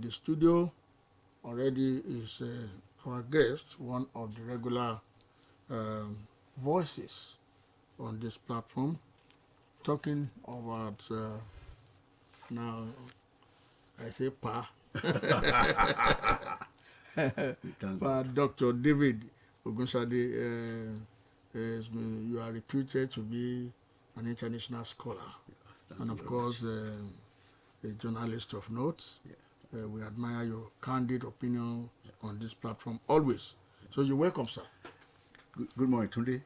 in the studio already is our guest, one of the regular voices on this platform, talking about now I say pa Dr. David Ogunsade. You are reputed to be an international scholar, and of course a journalist of note. We admire your candid opinion on this platform always. So you're welcome, sir. Good morning, Tunde.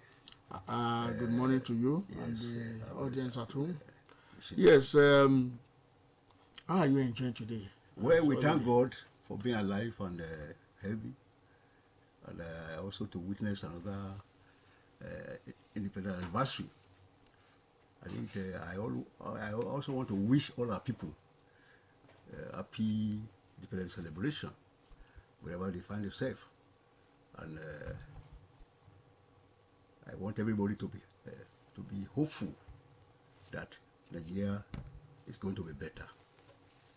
Good morning to you and the audience at home. Yes, how are you enjoying today? Well, we thank God for being alive and healthy, and also to witness another independent anniversary. I think I also want to wish all our people happy independence celebration wherever they find themselves, and I want everybody to be hopeful that Nigeria is going to be better.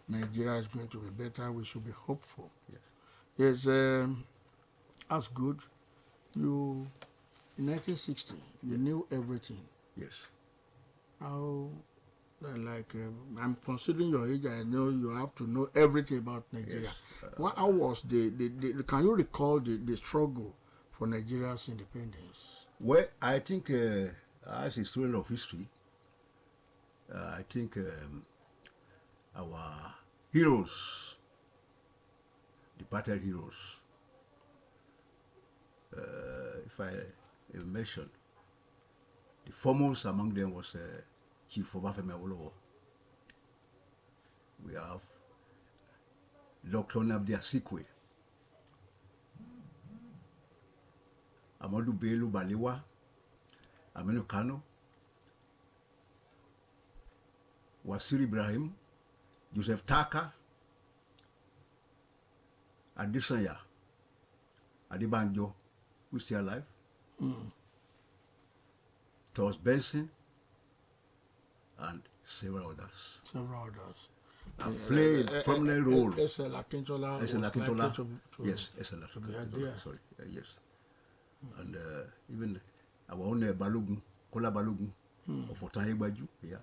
Nigeria is going to be better. We should be hopeful. Yes. Yes, that's good. You, in 1960, you knew everything. Yes. How, I'm considering your age, I know you have to know everything about Nigeria. Yes. How was can you recall the struggle for Nigeria's independence? Well, I think as a student of history, I think our heroes, departed heroes, if I mention, the foremost among them was Chief Obafemi Awolowo. We have Dr. Nnamdi Azikiwe, Amadu Bello Balewa, Aminu Kano, Wasir Ibrahim, Joseph Taka, Adesanya, Adebanjo, who's still alive, Thomas Benson, and several others. And played a prominent role. S.L. Akintola. Yes, S.L. Akintola. Sorry, yes. And even our own Balogun, Kola Balogun, of Otan Egbaju, yeah.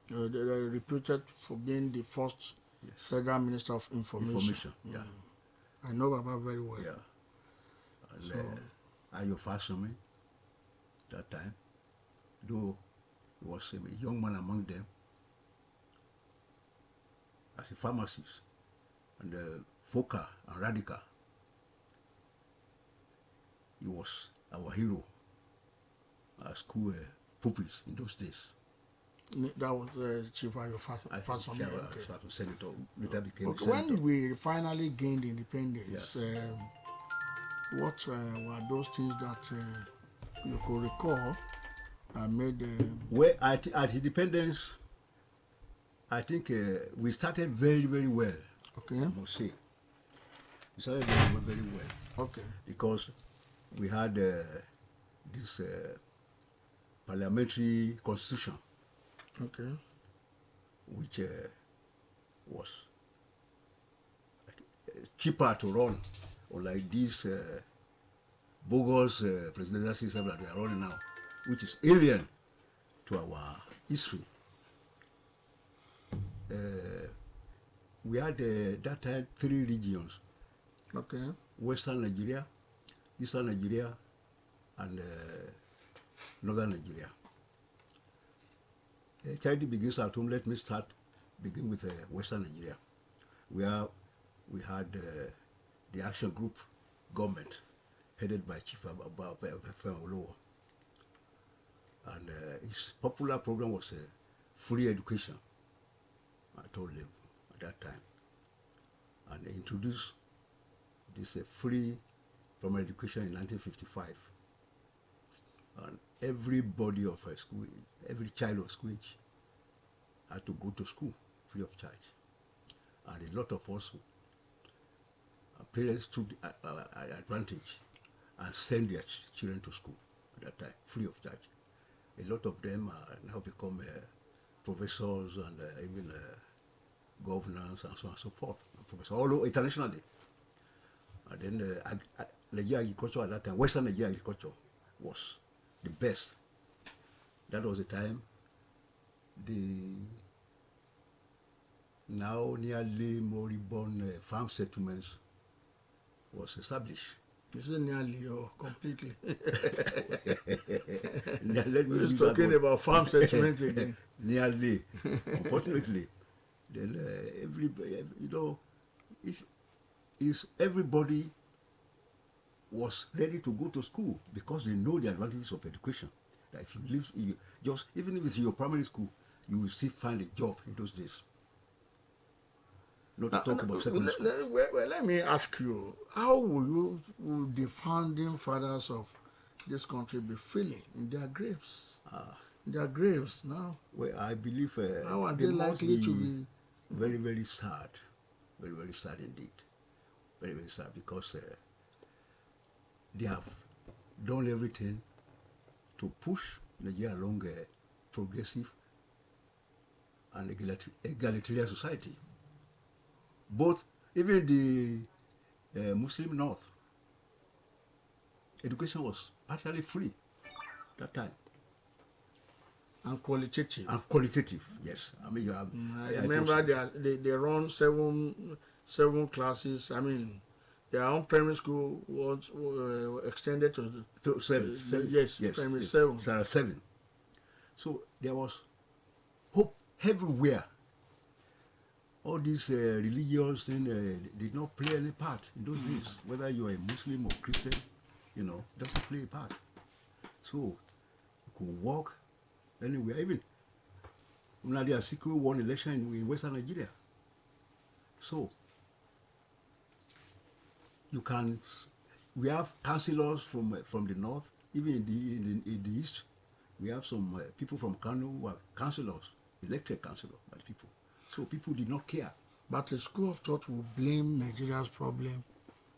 They're reputed for being the first Federal Minister of Information. Yeah. I know Baba very well. Yeah. And Ayo Fashomi, that time, though he was a young man among them, as a pharmacist, and Foka and Radical, he was our hero, our school pupils in those days. That was Chief Ayo Fashomi. Senator, later became okay. senator. When we finally gained independence, what were those things that you could recall made? Well, at independence, I think we started very, very well. Okay. I must say, we started very, very well. Okay. Because we had this parliamentary constitution. Okay. Which was cheaper to run, or like this bogus presidential system that we are running now, which is alien to our history. We had that time 3 regions. Okay. Western Nigeria, Eastern Nigeria, and Northern Nigeria. Charity begins at home. Let me begin with Western Nigeria, where we had the action group government headed by Chief Awolowo. And his popular program was free education at all levels at that time. And they introduced this free primary education in 1955. And everybody of a school, every child of school age had to go to school free of charge. And a lot of us, parents took advantage and sent their children to school at that time, free of charge. A lot of them now become professors and even governance, and so on and so forth. All over internationally. And then Nigeria agriculture at that time, Western Nigeria agriculture was the best. That was the time the now nearly moribund farm settlements was established. Is it nearly or completely? Let me We're talking about farm settlements again. Nearly, unfortunately. Then everybody, you know, if everybody was ready to go to school because they know the advantages of education. That if you live, even if it's your primary school, you will still find a job in those days. Not to talk about secondary school. Let me ask you, how will the founding fathers of this country be feeling in their graves? In their graves now? Well, I believe how are they likely to be? Very, very sad. Very, very sad indeed. Very, very sad because they have done everything to push Nigeria along a progressive and egalitarian society. Both, even the Muslim North, education was partially free that time. And qualitative. And qualitative, yes. I mean, you have. I remember they run seven classes. I mean, their own primary school was extended to seven. Yes, primary 7. 7. So there was hope everywhere. All these religions did not play any part in those days. Whether you are a Muslim or Christian, you know, doesn't play a part. So you could walk anywhere. Even Nnamdi Azikiwe won election in Western Nigeria. So you can. We have councillors from the north, even in the east. We have some people from Kano who are councillors, elected councillors by the people. So people did not care. But the school of thought will blame Nigeria's problem,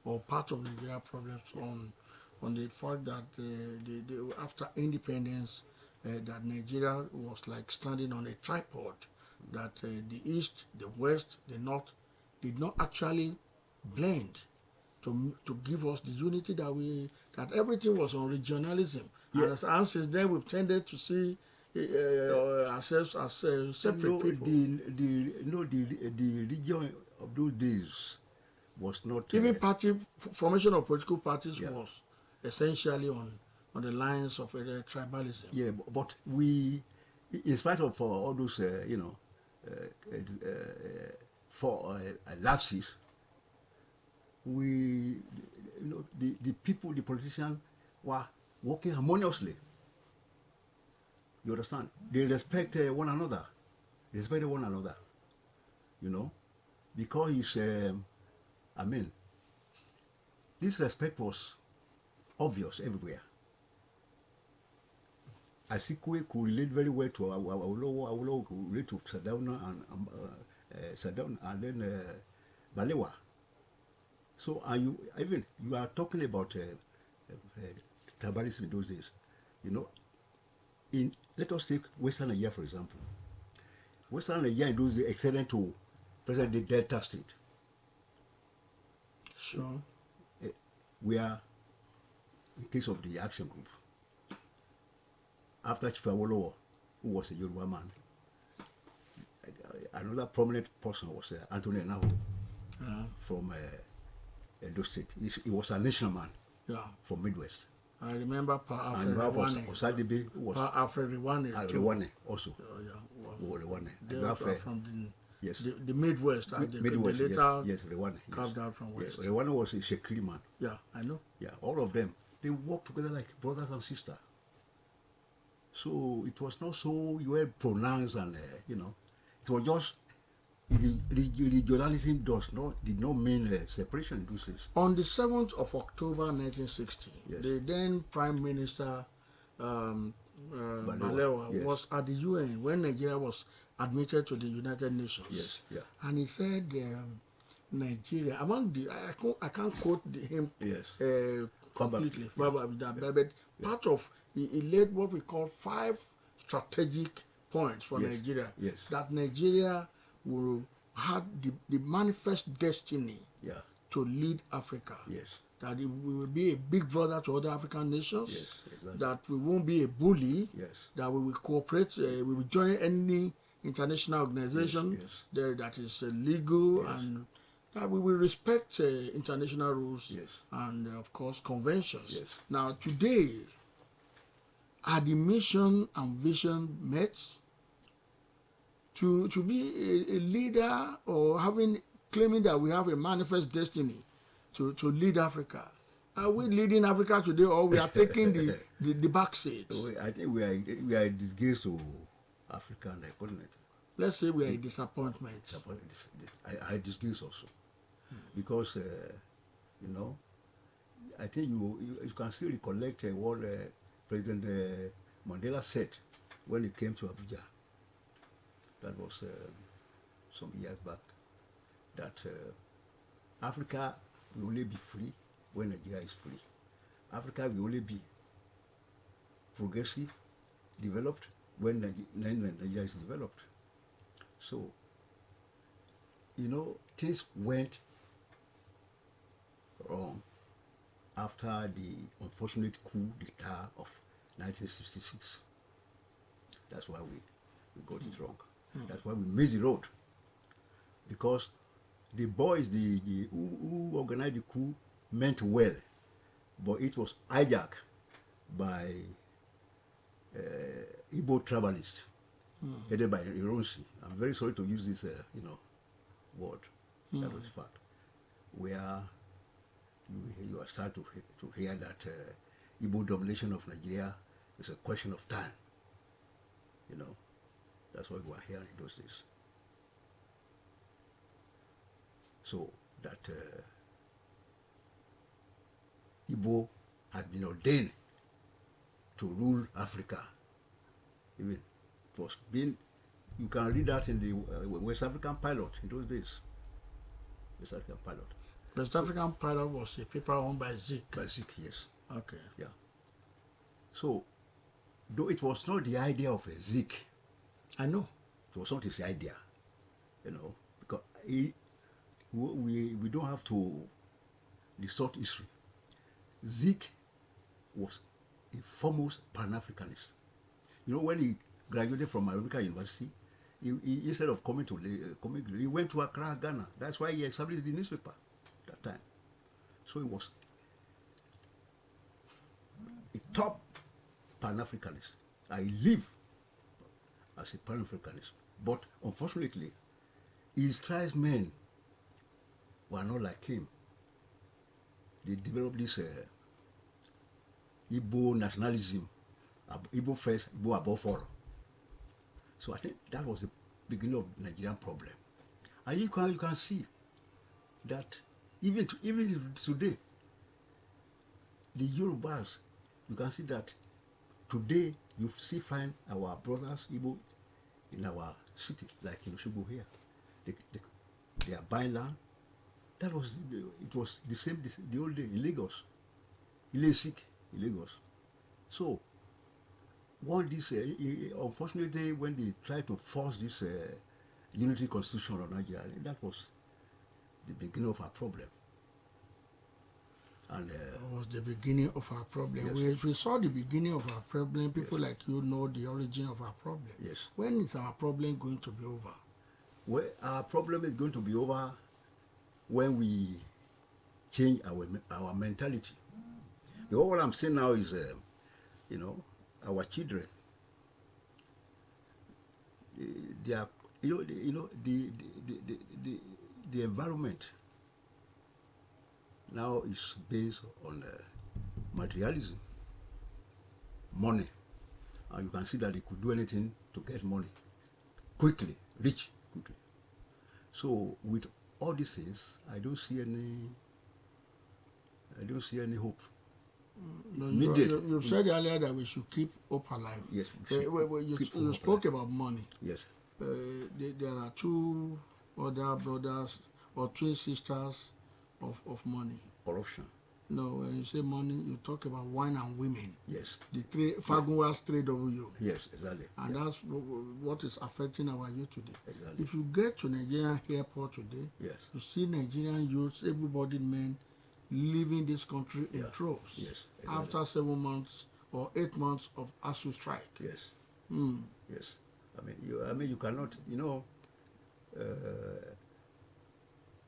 or part of Nigeria's problems, on the fact that after independence, that Nigeria was like standing on a tripod, that the east, the west, the north did not actually blend to give us the unity that everything was on regionalism. Yeah. And since then we've tended to see ourselves as separate people. The region of those days was not even formation of political parties was essentially on the lines of tribalism. Yeah, but we, in spite of all those lapses, the people, the politicians were working harmoniously. You understand? They respect one another. They respect one another. You know? Because it's, this respect was obvious everywhere. Azikiwe could relate very well to Awolowo could relate to Sardauna and then Balewa. So you are talking about tribalism in those days. You know, let us take Western Nigeria, for example. Western Nigeria in those days extended to present-day Delta State. Sure. Where, in case of the action group, after Chief Awolowo, who was a Yoruba man, another prominent person was Anthony Enahu from Edo State. He was a national man from Midwest. I remember Pa Alfred Rewane. Osadibe was Pa Alfred Rewane. Rewane also. Rewane. From the Midwest. The later Rewane. Carved out from West. Rewane was a Shekiri man. Yeah, I know. Yeah, all of them. They worked together like brothers and sisters. So it was not so well pronounced, and it was just regionalism did not mean separation in those days. On the 7th of October 1960, the then Prime Minister Balewa was at the UN when Nigeria was admitted to the United Nations. And he said Nigeria, among the, I can't quote him completely, but part of, he laid what we call 5 strategic points for Nigeria. That Nigeria will had the manifest destiny to lead Africa. Yes. That we will be a big brother to other African nations. Yes, exactly. That we won't be a bully. Yes. That we will cooperate. We will join any international organization that is legal, and that we will respect international rules and, of course, conventions. Yes. Now, today, are the mission and vision met? To be a leader, or claiming that we have a manifest destiny to lead Africa? Are we leading Africa today, or we are taking the back seat? I think we are a disgrace to Africa and the continent. Let's say we are a disappointment. I disgrace also, because I think you can still recollect what President Mandela said when he came to Abuja. That was some years back. That Africa will only be free when Nigeria is free. Africa will only be progressive, developed when Nigeria is developed. So, things went wrong after the unfortunate coup d'etat of 1966. That's why we got it wrong. That's why we missed the road. Because the boys who organized the coup meant well, but it was hijacked by Igbo tribalists, headed by Ironsi. I'm very sorry to use this, word. That was fact. Where you are starting to hear that Igbo domination of Nigeria is a question of time. That's what we were hearing in those days. So that Igbo has been ordained to rule Africa. Even it was being, you can read that in the West African Pilot in those days. West African Pilot. West African Pilot was a paper owned by Zik. By Zik, yes. Okay. Yeah. So, though it was not the idea of a Zik, I know. It was not his idea, because we don't have to distort history. Zik was a foremost Pan-Africanist. When he graduated from American University, he instead of coming to he went to Accra, Ghana. That's why he established the newspaper that time. So he was a top Pan-Africanist. I live as a Pan-Africanist. But unfortunately, his tribesmen were not like him. They developed this Igbo nationalism, Igbo first, Igbo above all. So I think that was the beginning of the Nigerian problem. And you can see that even today, the Yorubas, you can see that today you still find our brothers Igbo in our city, like in Osogbo here. They are buying land. It was the same the old day in Lagos. In Lagos. So unfortunately, when they tried to force this unity constitution on Nigeria, that was the beginning of our problem. And it was the beginning of our problem. Yes. We saw the beginning of our problem. People like you know the origin of our problem. Yes. When is our problem going to be over? Well, our problem is going to be over when we change our mentality. Because what I'm saying now is, our children, they are, the environment now is based on materialism, money, and you can see that they could do anything to get money quickly, rich quickly. So with all these things, I don't see any hope. No, you said earlier that we should keep hope alive. Yes. You spoke about money. Yes. There are two other brothers or twin sisters of money. Corruption. No, when you say money, you talk about wine and women. Yes. The three Fagunwa's 3W. Yes, exactly. And that's what is affecting our youth today. Exactly. If you get to Nigerian airport today, Yes. you see Nigerian youths, able-bodied men, leaving this country in droves. Yes. Exactly. After 7 months or 8 months of ASU strike. Yes. Mm. Yes. I mean, you cannot. You know,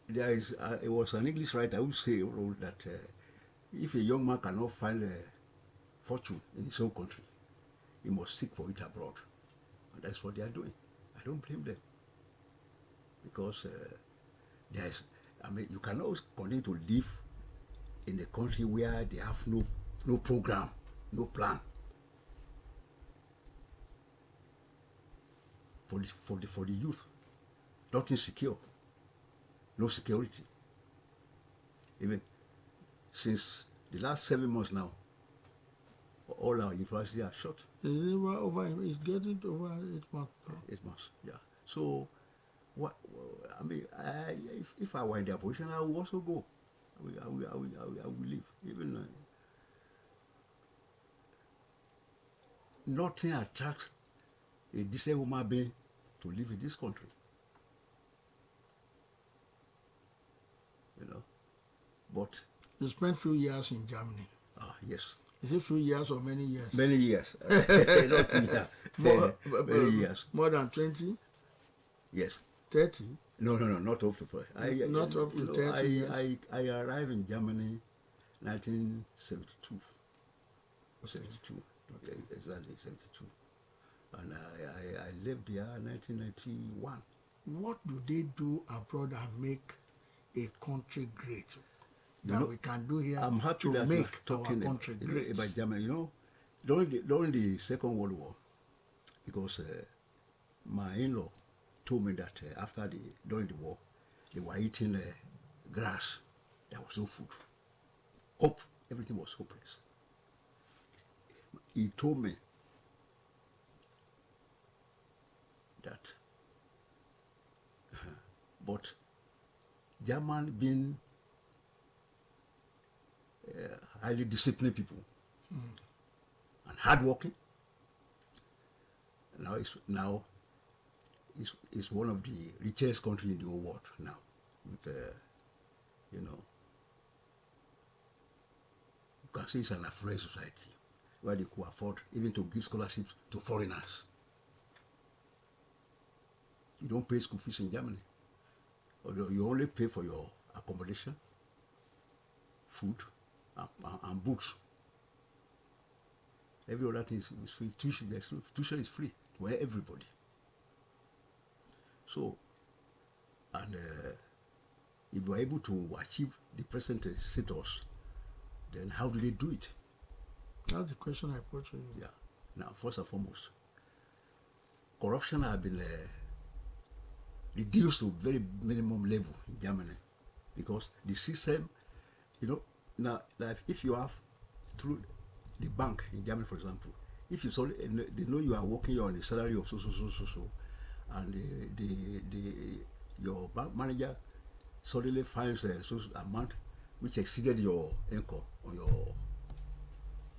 there is. It was an English writer who wrote that if a young man cannot find a fortune in his own country, he must seek for it abroad, and that's what they are doing. I don't blame them, because there is. I mean, you cannot continue to live in a country where they have no program, no plan for the youth. Nothing secure, no security. Even since the last 7 months now, all our universities are shut. It's getting over 8 months now. 8 months, yeah. So, what? I mean, if I were in their position, I would also go. I will leave. Even nothing attracts a decent human being to live in this country. You know, but you spent few years in Germany. Yes. Is it few years or many years? Many years. Not few years. Many years. More than 20? Yes. 30? No, not up to 30. Not up to 30 years. I arrived in Germany 1972. 72. Okay. Exactly 72. And I lived there 1991. What do they do abroad that make a country great? That we can do here I'm happy to that make you're our talking country great. about Germany. You know, during the Second World War, because my in-law told me that during the war, they were eating grass. There was no food. Everything was hopeless. He told me that, but German being highly disciplined people and hardworking, now is one of the richest countries in the whole world now. With, you can say it's an affluent society where they could afford even to give scholarships to foreigners. You don't pay school fees in Germany. You only pay for your accommodation, food, and books. Every other thing is free. Tuition is free to everybody. So, and if we are able to achieve the present status, then how do they do it? That's the question I put to you. Yeah. Now, first and foremost, corruption has been reduced to very minimum level in Germany, because the system, now like if you have through the bank in Germany, for example, if you they know you are working on a salary of so, and your bank manager suddenly finds a social amount which exceeded your income on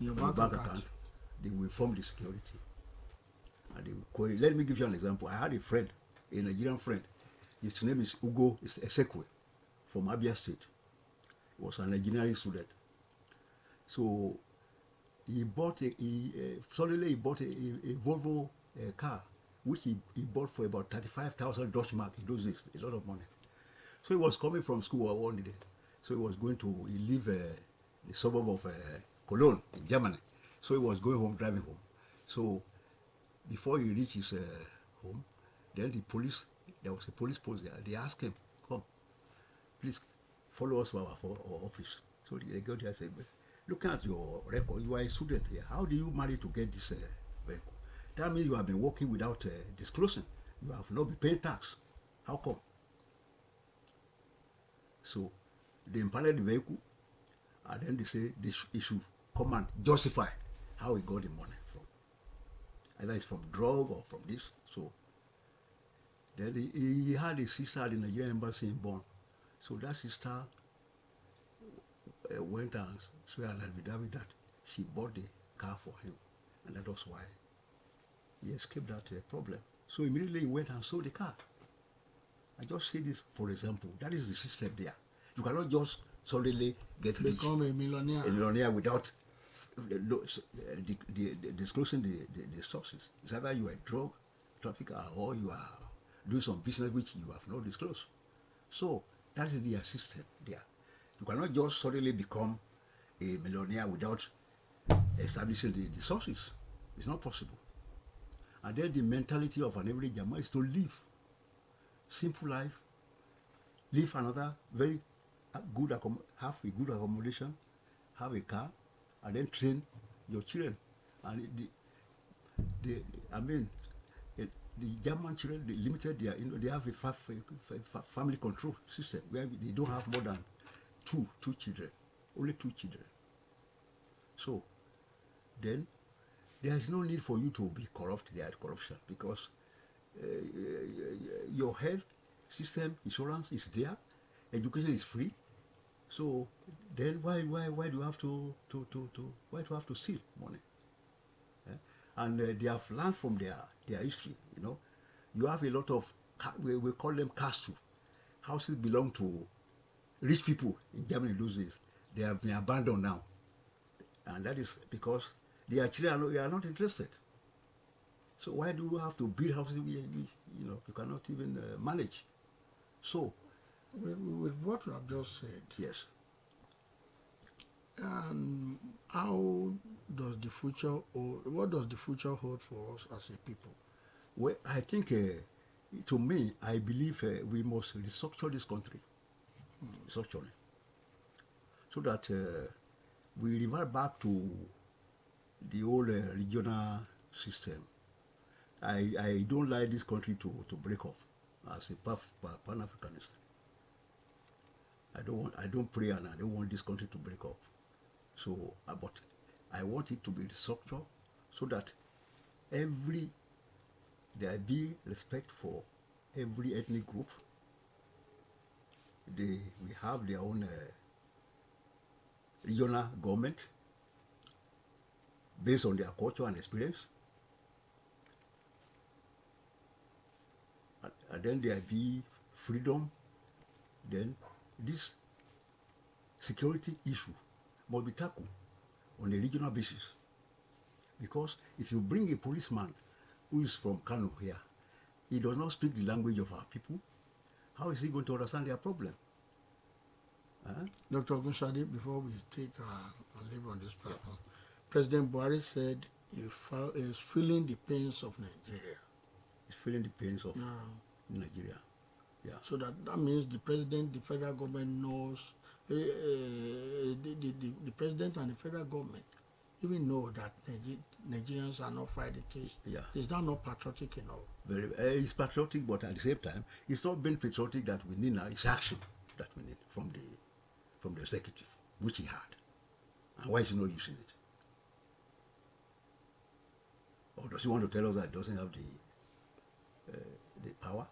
your bank account, they will inform the security and they will query. Let me give you an example. I had a friend, a Nigerian friend. His name is Ugo Esekwe from Abia State. He was an engineering student. So he bought suddenly he bought a Volvo car, which he bought for about 35,000 Dutch mark in those days, a lot of money. So he was coming from school one day. So he lived the suburb of Cologne in Germany. So he was driving home. So before he reached his home, then there was a police post there. They asked him, come, please follow us to our office. So they got there and said, looking at your record, you are a student here. How do you manage to get this vehicle? That means you have been working without disclosing. You have not been paying tax. How come? So they impounded the vehicle, and then they say he should come and justify how he got the money from. Either it's from drug or from this. So then he had a sister at the Nigerian embassy in Bonn. So that sister went and swear an affidavit that she bought the car for him, and that was why he escaped that problem. So immediately he went and sold the car. I just say this for example. That is the system there. You cannot just suddenly get rich, become a millionaire without disclosing the sources. It's either you are a drug trafficker or you are doing some business which you have not disclosed. So that is their system there. You cannot just suddenly become a millionaire without establishing the sources. It's not possible. And then the mentality of an every Jama is to live simple life, live another very good have a good accommodation, have a car, and then train your children. And the German children, they limited their, they have a family control system where they don't have more than two children, only 2 children. So then there is no need for you to be corrupt. There is corruption because your health system, insurance is there, education is free. So then why do you have to steal money? And they have learned from their history. You know, you have a lot of we call them castle houses belong to rich people in Germany those days. They have been abandoned now, and that is because their children are not interested. So why do you have to build houses you cannot even manage? So with what you have just said, yes. How does the future, or what does the future hold for us as a people? Well, I think, to me, I believe we must restructure this country, structurally, so that we revert back to the old regional system. I don't like this country to break up as a Pan-Africanist. I don't pray and I don't want this country to break up. So, but I want it to be restructured so that there be respect for every ethnic group. We have their own regional government based on their culture and experience. And then there be freedom. Then this security issue must be tackled on a regional basis. Because if you bring a policeman who is from Kano here, he does not speak the language of our people, how is he going to understand their problem? Dr. Ogunshade, before we take and leave on this platform, President Buhari said he is feeling the pains of Nigeria. He's feeling the pains of Nigeria. Yeah. So that means the president, the federal government knows, the president and the federal government even know that Nigerians are not fighting terrorists. Yeah. Is that not patriotic enough? It's patriotic, but at the same time, it's not being patriotic that we need now. It's action that we need from the executive, which he had. And why is he not using it? Or does he want to tell us that he doesn't have the power?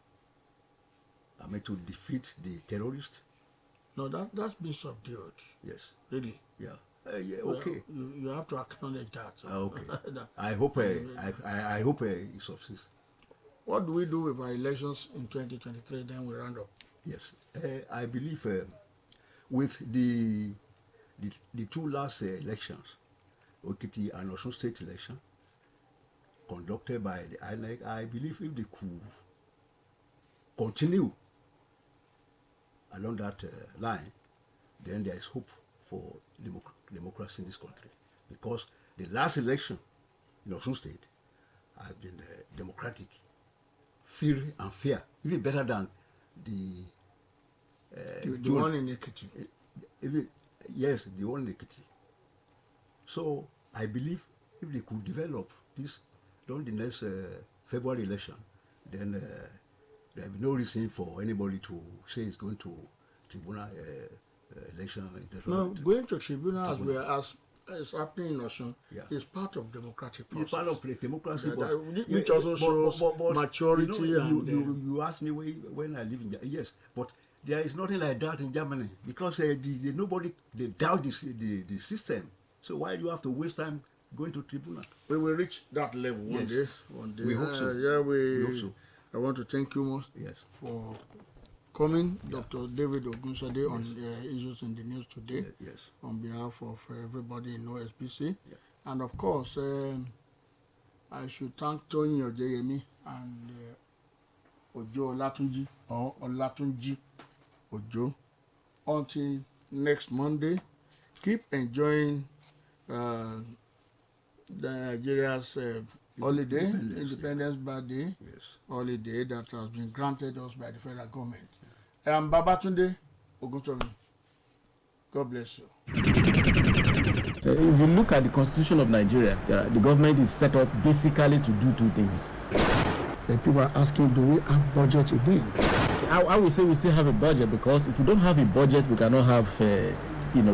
I mean, to defeat the terrorists? No, that's been subdued. Yes. Really? Yeah. Yeah, okay. Well, you have to acknowledge that. Okay. I hope he succeeds. What do we do with our elections in 2023? Then we round up. Yes. I believe with the 2 last elections, Okiti and Osun State election, conducted by the INEC, I believe if they could continue along that line, then there is hope for democracy in this country. Because the last election in Osun State has been democratic, free and fair, even better than the one in Ekiti. Yes, the one in Ekiti. So I believe if they could develop this during the next February election, then there will be no reason for anybody to say it's going to tribunal election. No, going to tribunal as is happening in Osun is part of democratic process. It's part of the democracy, which also shows maturity. You asked me when I live in yes, but there is nothing like that in Germany because nobody they doubt the system. So why do you have to waste time going to tribunal? We will reach that level one day. We hope so. We hope so. I want to thank you most for coming, Dr. David Ogunshade, on issues in the news today. On behalf of everybody in OSBC. And of course, I should thank Tony Ojeyemi and Ojo Olatunji or Olatunji Ojo. Until next Monday, keep enjoying Nigeria's holiday, Independence Day holiday that has been granted us by the federal government. I am Babatunde Oguntomi. God bless you. So if you look at the Constitution of Nigeria, the government is set up basically to do two things. People are asking, do we have budget again? I would say we still have a budget, because if we don't have a budget, we cannot have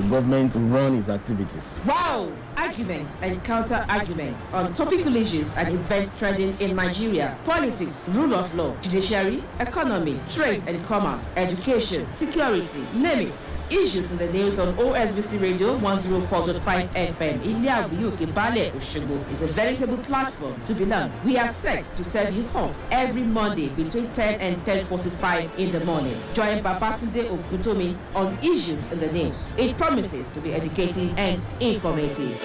government run its activities. Wow! Arguments and counter-arguments on topical issues and events trending in Nigeria. Politics, rule of law, judiciary, economy, trade and commerce, education, security, name it. Issues in the news on OSBC Radio 104.5 FM. Iliabuyoke Bale Oshogo is a veritable platform to belong. We are set to serve you hot every Monday between 10 and 10:45 in the morning. Join Babatunde Oguntomi on Issues in the News. It promises to be educative and informative.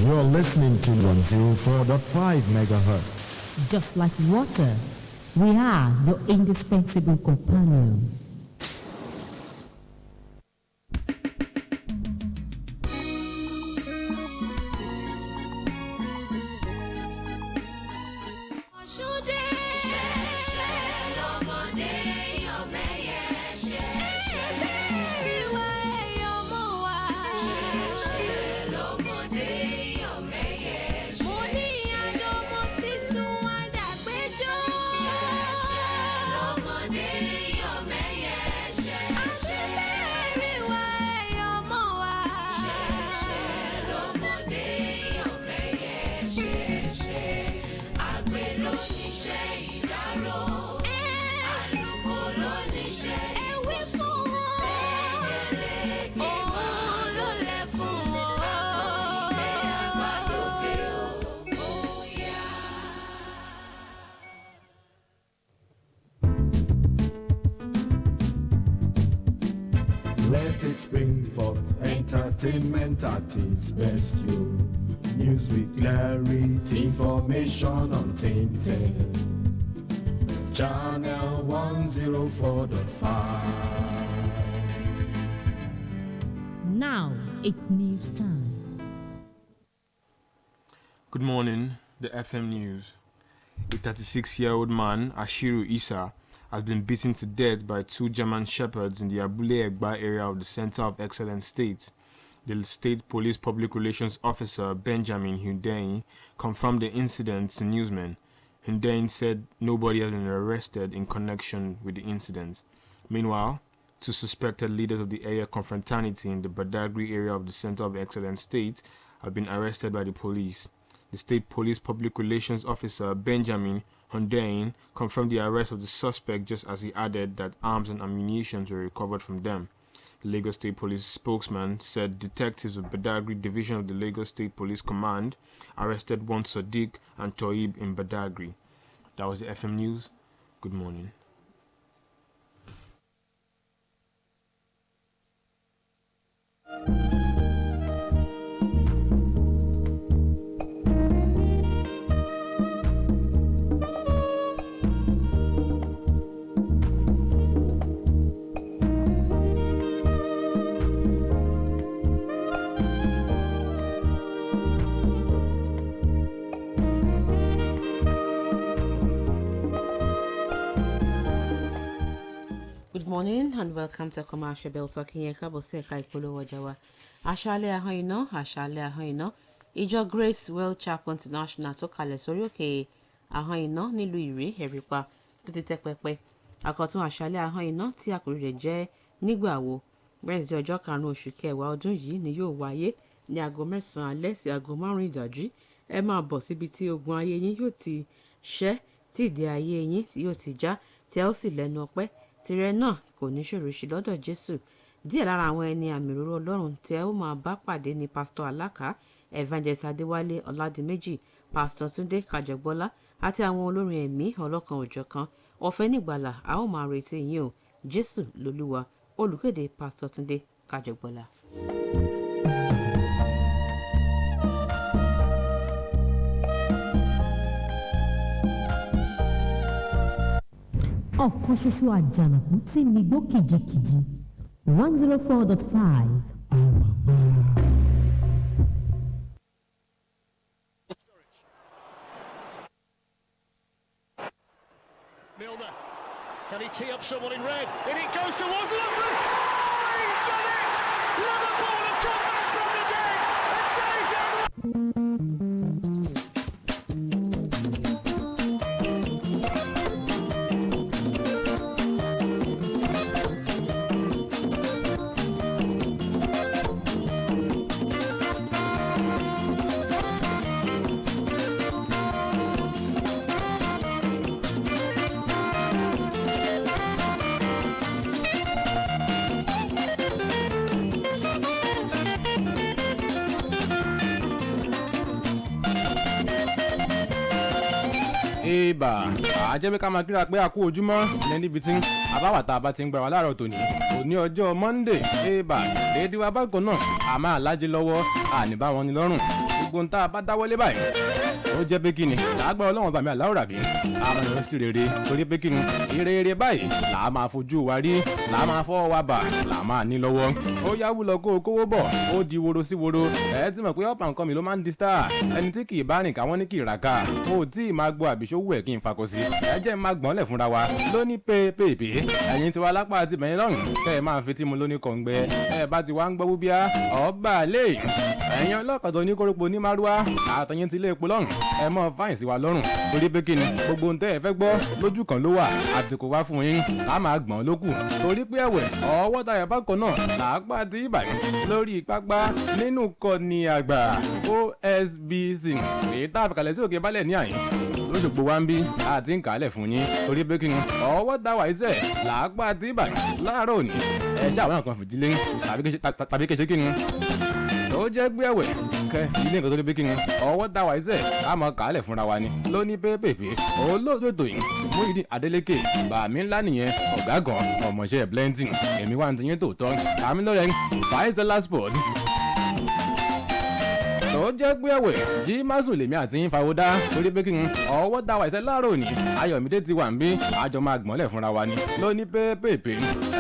You're listening to 104.5 megahertz. Just like water, we are your indispensable companion. Let it spring forth, entertainment at its best, you. News with clarity, information untainted. Channel 104.5. Now it's news time. Good morning, the FM News. A 36-year-old man, Ashiru Isa, has been beaten to death by two German shepherds in the Abule Egba area of the Center of Excellence State. The State Police Public Relations Officer, Benjamin Hundein, confirmed the incident to newsmen. Hundein said nobody has been arrested in connection with the incident. Meanwhile, two suspected leaders of the area confraternity in the Badagry area of the Center of Excellence State have been arrested by the police. The State Police Public Relations Officer, Benjamin Hundein, confirmed the arrest of the suspect, just as he added that arms and ammunition were recovered from them. The Lagos State Police spokesman said detectives of Badagry Division of the Lagos State Police Command arrested one Sadiq and Toib in Badagry. That was the FM News. Good morning. Good morning and welcome to Commercial Bell Talking here. Kaboseka Ikolo Wajawa. Ashale Ahoino, Ìjọ Grace Well Chapel International tó kalẹ̀ sórí òkè ahọ́n iná nílùú Ìré Ẹ̀rípa tó ti tẹ́ pẹpẹ àkọ́tún àṣálẹ́ ahọ́n iná tí àkòrí rẹ̀ jẹ́ nígbà wo Wednesday ọjọ́ 5 oṣù kẹwàá ọdún yìí ni yóò wáyé ní aago 9 alẹ́ sí aago 5 ìdájí. Ẹ máa bọ̀ síbi tí ogun ayé yín yóò ti ṣẹ́ tí ìdè ayé yín tí yóò ti já tí ẹ ó sì lẹ́nu ọpẹ́ tirẹ̀ náà kò ní ṣòro sí lọ́dọ̀ Jésù. Díẹ̀ lára àwọn ẹni àmì òróró Ọlọ́run tí ẹ ó máa bá pàdé ni Pásítọ̀ Alákà, Evangelist Adéwálé Ọládìméjì, Pásítọ̀ Túndé Kàjọgbọ́lá àti àwọn olórin ẹ̀mí ọlọ́kan òjọ̀kan. Ọ̀fẹ́ nígbàlà a ó máa retí yín o. Jésù lolúwa. Olùkéde Pásítọ̀ Túndé Kàjọgbọ́lá. Ọ̀kan ṣoṣo àjànàkú tí ń migbó kìjikìji 104.5. Milner, can he tee up someone in red? And it goes towards Lovren! Oh, he's done it! Liverpool have come back from the dead! Eba àjẹbí ká máa kíra pé a kú ojúmọ́ ní níbi tí àbáwàtà bá ti ń gbà wá láàárọ̀ tòní òní ọjọ́ Monday. Eba déédéé wa bákan náà a máa lájẹ lọ́wọ́ àní bá wọn ní lọ́rùn gbogbo ń tá a bá dáwọ́lé báyìí ó jẹ́ pé kíni lágbára Ọlọ́run bàmí àláwòrán bí a máa yọ sí rere torí pé kíni rere báyìí là á máa fojú wa rí là á máa fọwọ́ wa bà là á máa ní lọ́wọ́ ó yá wúlọ kó o kówó bọ̀ ó di woro sí woro ẹ ti mọ̀ pé ọ̀pá nǹkan mi ló máa ń di star ẹni tí kì í bá rìn káwọn ní kì í rà ká ó tí ì máa gbọ́ àbíṣówó ẹ̀ kí n fakọ sí ẹ jẹ́ máa gbọ́n lẹ̀ fúnra wa lóní pépèpé ẹ̀yin tiwa lápá àti bẹ̀yìn lọ́rùn kẹ́ ẹ máa fi tí mo lóní kọ̀ǹgbẹ ẹ bá ti wá ń gbọ́ búbíá ọ̀ọ́bà lè ẹ̀yin ọlọ́kadà oníkórópó ní márúwá àtọ̀yìn ti ilé epo lọ́rùn ẹ mọ́ fáyìn sí wa lọ́rùn torí pé kíni gbogbo ohun tẹ́ ẹ fẹ́ gbọ́ lójú kan ló wà àti kò wá fún yín a máa gbọ́n lókù torí pé ẹ̀wẹ̀ ọwọ́ tayọ̀ bákan náà làápá ti ìbàdàn lórí pápá nínú kọ́ni àgbà OSBC èyí tá a fi kalẹ̀ sí òkè balẹ̀ ní àyín lóṣogbo wa ń bí àti ń kàálẹ̀ fún yín torí pé kíni ọwọ́ táwa iṣẹ́ làápá ti ìbàdàn láàárọ̀ òní ẹ ṣáà wọn kan fìdílé tàbí kẹṣe kíni ó jẹ́ gbé ẹ̀wẹ̀ kẹfì ilé nǹkan tó lé bí kíni ọwọ́ táwa iṣẹ́ àmọ́ kàálẹ̀ fúnra wa ni lóní pépèpé olóòtú ètò yìí Muyideen Adeleke bàmí ńlá nìyẹn ọ̀gá gan ọmọọṣẹ́ blending èmi wà ní tiyín tòótọ́ àmì lọ́rẹ́ Faisal Sport tó jẹ́ pé ẹ̀wẹ̀ jí másùn lèmi àti yín fàwọ́dá torí pé kíni ọwọ́ táwa iṣẹ́ láàárọ̀ òní Ayọ̀mídé ti wà ń bí àjọ máa gbọ́nlẹ̀ fúnra wa ni lóní pépèpé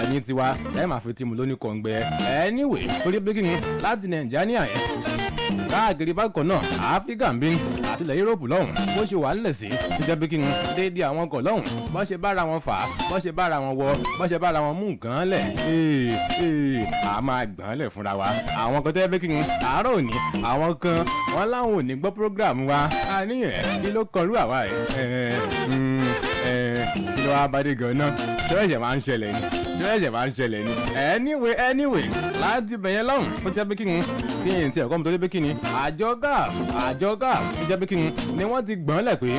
ẹ̀yin tiwa ẹ máa fi tí mo lóní kọ̀ǹgbẹ́ anyway torí pé kíni láti Nàìjíríà yẹn káàkiri bákan náà Áfíríkà ń bí àti ilẹ̀ Yúróòpù lọ́hùn bó ṣe wà ńlẹ̀ sí tó jẹ́ pé kíni déédéé àwọn ọkọ̀ lọ́hùn bó ṣe bára wọn fà á bó ṣe bára wọn wọ bó ṣe bára wọn mú nǹkan lẹ̀ a máa gbọ́n lẹ̀ fúnra wa àwọn kan tẹ́ pé kíni àárọ̀ òní àwọn kan wọ́n láwọn ò ní gbọ́ program wa àníyàn kí ló kọrú àwa ẹ̀ kí ló wá bá dé gan-an ṣé ẹ̀ṣẹ̀ máa ń ṣẹlẹ̀ ni anyway láti bẹ̀yẹn lọ́hùn ó jẹ́ pé kíni kí n ti ẹ̀kọ́ mi torí pé kíni àjọ gap ó jẹ́ pé kíni ni wọ́n ti gbọ́n lẹ̀ pé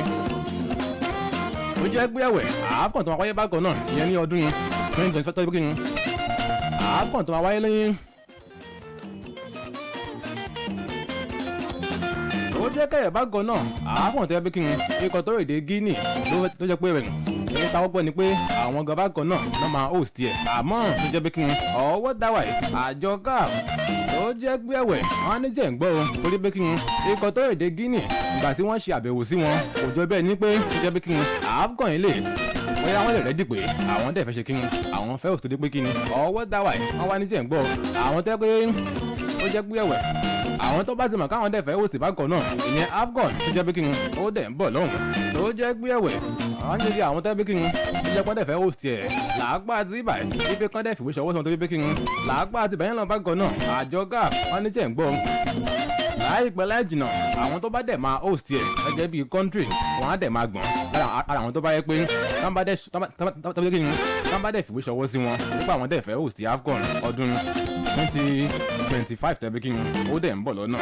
ó jẹ́ pé ẹ̀wẹ̀ àápọ̀n tó máa wáyé bákan náà ìyẹn ní ọdún 2025 tó jẹ́ pé kíni àápọ̀n tó máa wáyé lẹ́yìn ó jẹ́ kẹ́yẹ̀ bákan náà àápọ̀n tó jẹ́ pé kíni ikọ̀ tó rèdè Guinea tó jẹ́ pé rẹ̀ èyí táwọn gbọ́ ni pé àwọn gan bákan náà ló máa host ẹ̀ àmọ́ tó jẹ́ pé kíni ọwọ́ dáwà ẹ̀ àjọ gap tó jẹ́ pé ẹ̀wẹ̀ wọn ní jẹ́ ń gbọ́ o torí pé kíni ikọ̀ tó rèdè Guinea ìgbà tí wọ́n ṣe àbẹ̀wò sí wọn kò jọ bẹ́ẹ̀ ni pé tó jẹ́ pé kíni AFCON ilé bóyá wọ́n lè rẹ́dí pé àwọn dẹ̀ fẹ́ ṣe kíni àwọn fẹ́ òtò dé pé kíni ọwọ́ dáwà ẹ̀ wọ́n wá ní jẹ́ ń gbọ́ àwọn tẹ́ pé ó jẹ́ pé ẹ̀wẹ̀ àwọn tó bá ti mọ̀ káwọn dẹ̀ fẹ́ òsì bákan náà ìyẹn AFCON tó jẹ́ pé kíni ó dẹ̀ ń bọ̀ lọ́hùn tó jẹ́ pé ẹ̀wẹ̀ àwọn jẹ́ àwọn tẹ́ pé kíni tó jẹ́ pé dẹ̀ fẹ́ òsì ẹ̀ làágbá àti ibà ibi kan dẹ̀ fìwé ṣọwọ́ sọ torí pé kíni làágbá àti bẹ̀yẹn lọ bákan náà àjọ gap wọ́n ní jẹ́ ń gbọ́ láìpẹ́ láì jìnnà àwọn tó bá dẹ̀ máa host ẹ̀ gẹ́gẹ́ bíi country wọn á dẹ̀ máa gbọ̀n lára àwọn tó bá yẹ pé tán bá dẹ̀ fìwé ṣọwọ́ sí wọn nípa àwọn dẹ̀ fẹ́ host AFCON ọdún 2025 tẹ́bí kí ó dẹ̀ ń bọ̀ lọ́nà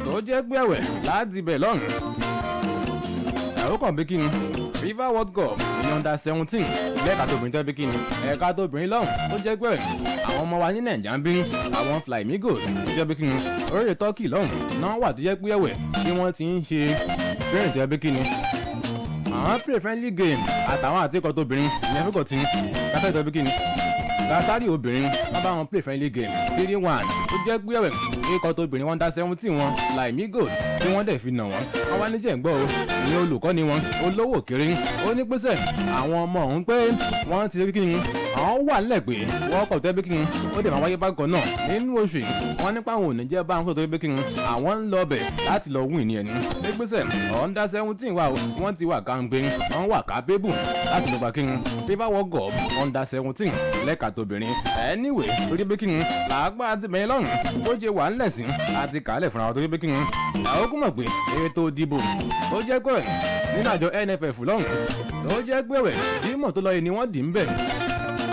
tó jẹ́ pé ẹ̀wẹ̀ láti bẹ̀ lọ́rùn ẹ̀rọ kan bí kí ni FIFA World Cup ní under 17 lẹ́ẹ̀ka tóbìnrin tẹ́bí kí ni ẹ̀ka tóbìnrin lọ́rùn tó jẹ́ pé àwọn ọmọ wa ní nàìjíríà ń bí àwọn Flamingos tó jẹ́ bí kí ni orílẹ̀ Turkey lọ́rùn náà wà tó jẹ́ pé ẹ̀wẹ̀ tí wọ́n ti ń ṣe training tẹ́bí kí ni àwọn play friendly game àtàwọn àtikọ̀ tóbìnrin ní ẹ̀fíkọ̀ tí kásá ìtọ́bí kí ni gasari obìnrin wọn bá wọn play friendly game 3-1 tó jẹ́ pé ẹ̀wẹ̀ ikọ̀ tóbìnrin under 17 wọn Flamingos tí wọ́n dẹ̀ fi nà wọ́n wọ́n wá níjẹ̀ ń gbọ́ o ní olùkọ́ni wọn olówó kiri ó ní pèsè àwọn ọmọ ọ̀hún pé wọ́n ti ṣe kí ni àwọn wà nílẹ̀ pé wọ́n kọ̀ tẹ́ bí kí ni ó dẹ̀ máa wáyé bákan náà nínú oṣù yìí wọ́n nípa àwọn òní jẹ́ bá wọn kọ̀ tẹ́ bí kí ni àwọn ń lọ bẹ̀ láti lọ win ní ẹni ní pèsè under 17 wà o wọ́n ti wà kàǹgbé wọ́n wà kábébù láti lọ bá kí ni FIFA World Cup under 17 lẹ́ka tóbìnrin anyway torí bí kí ni làágbá àti bẹ̀yìn lọ́rùn ó jẹ́ wà ńlẹ̀ sí àti kàálẹ̀ fúnra wọn torí bí kí ni àwọn kò mọ̀ pé ètò ìdìbò tó jẹ́ pé nínú àjọ NFF lọ́rùn tó jẹ́ pé dímọ̀ tó lọ yìí ni wọ́n dì ń bẹ̀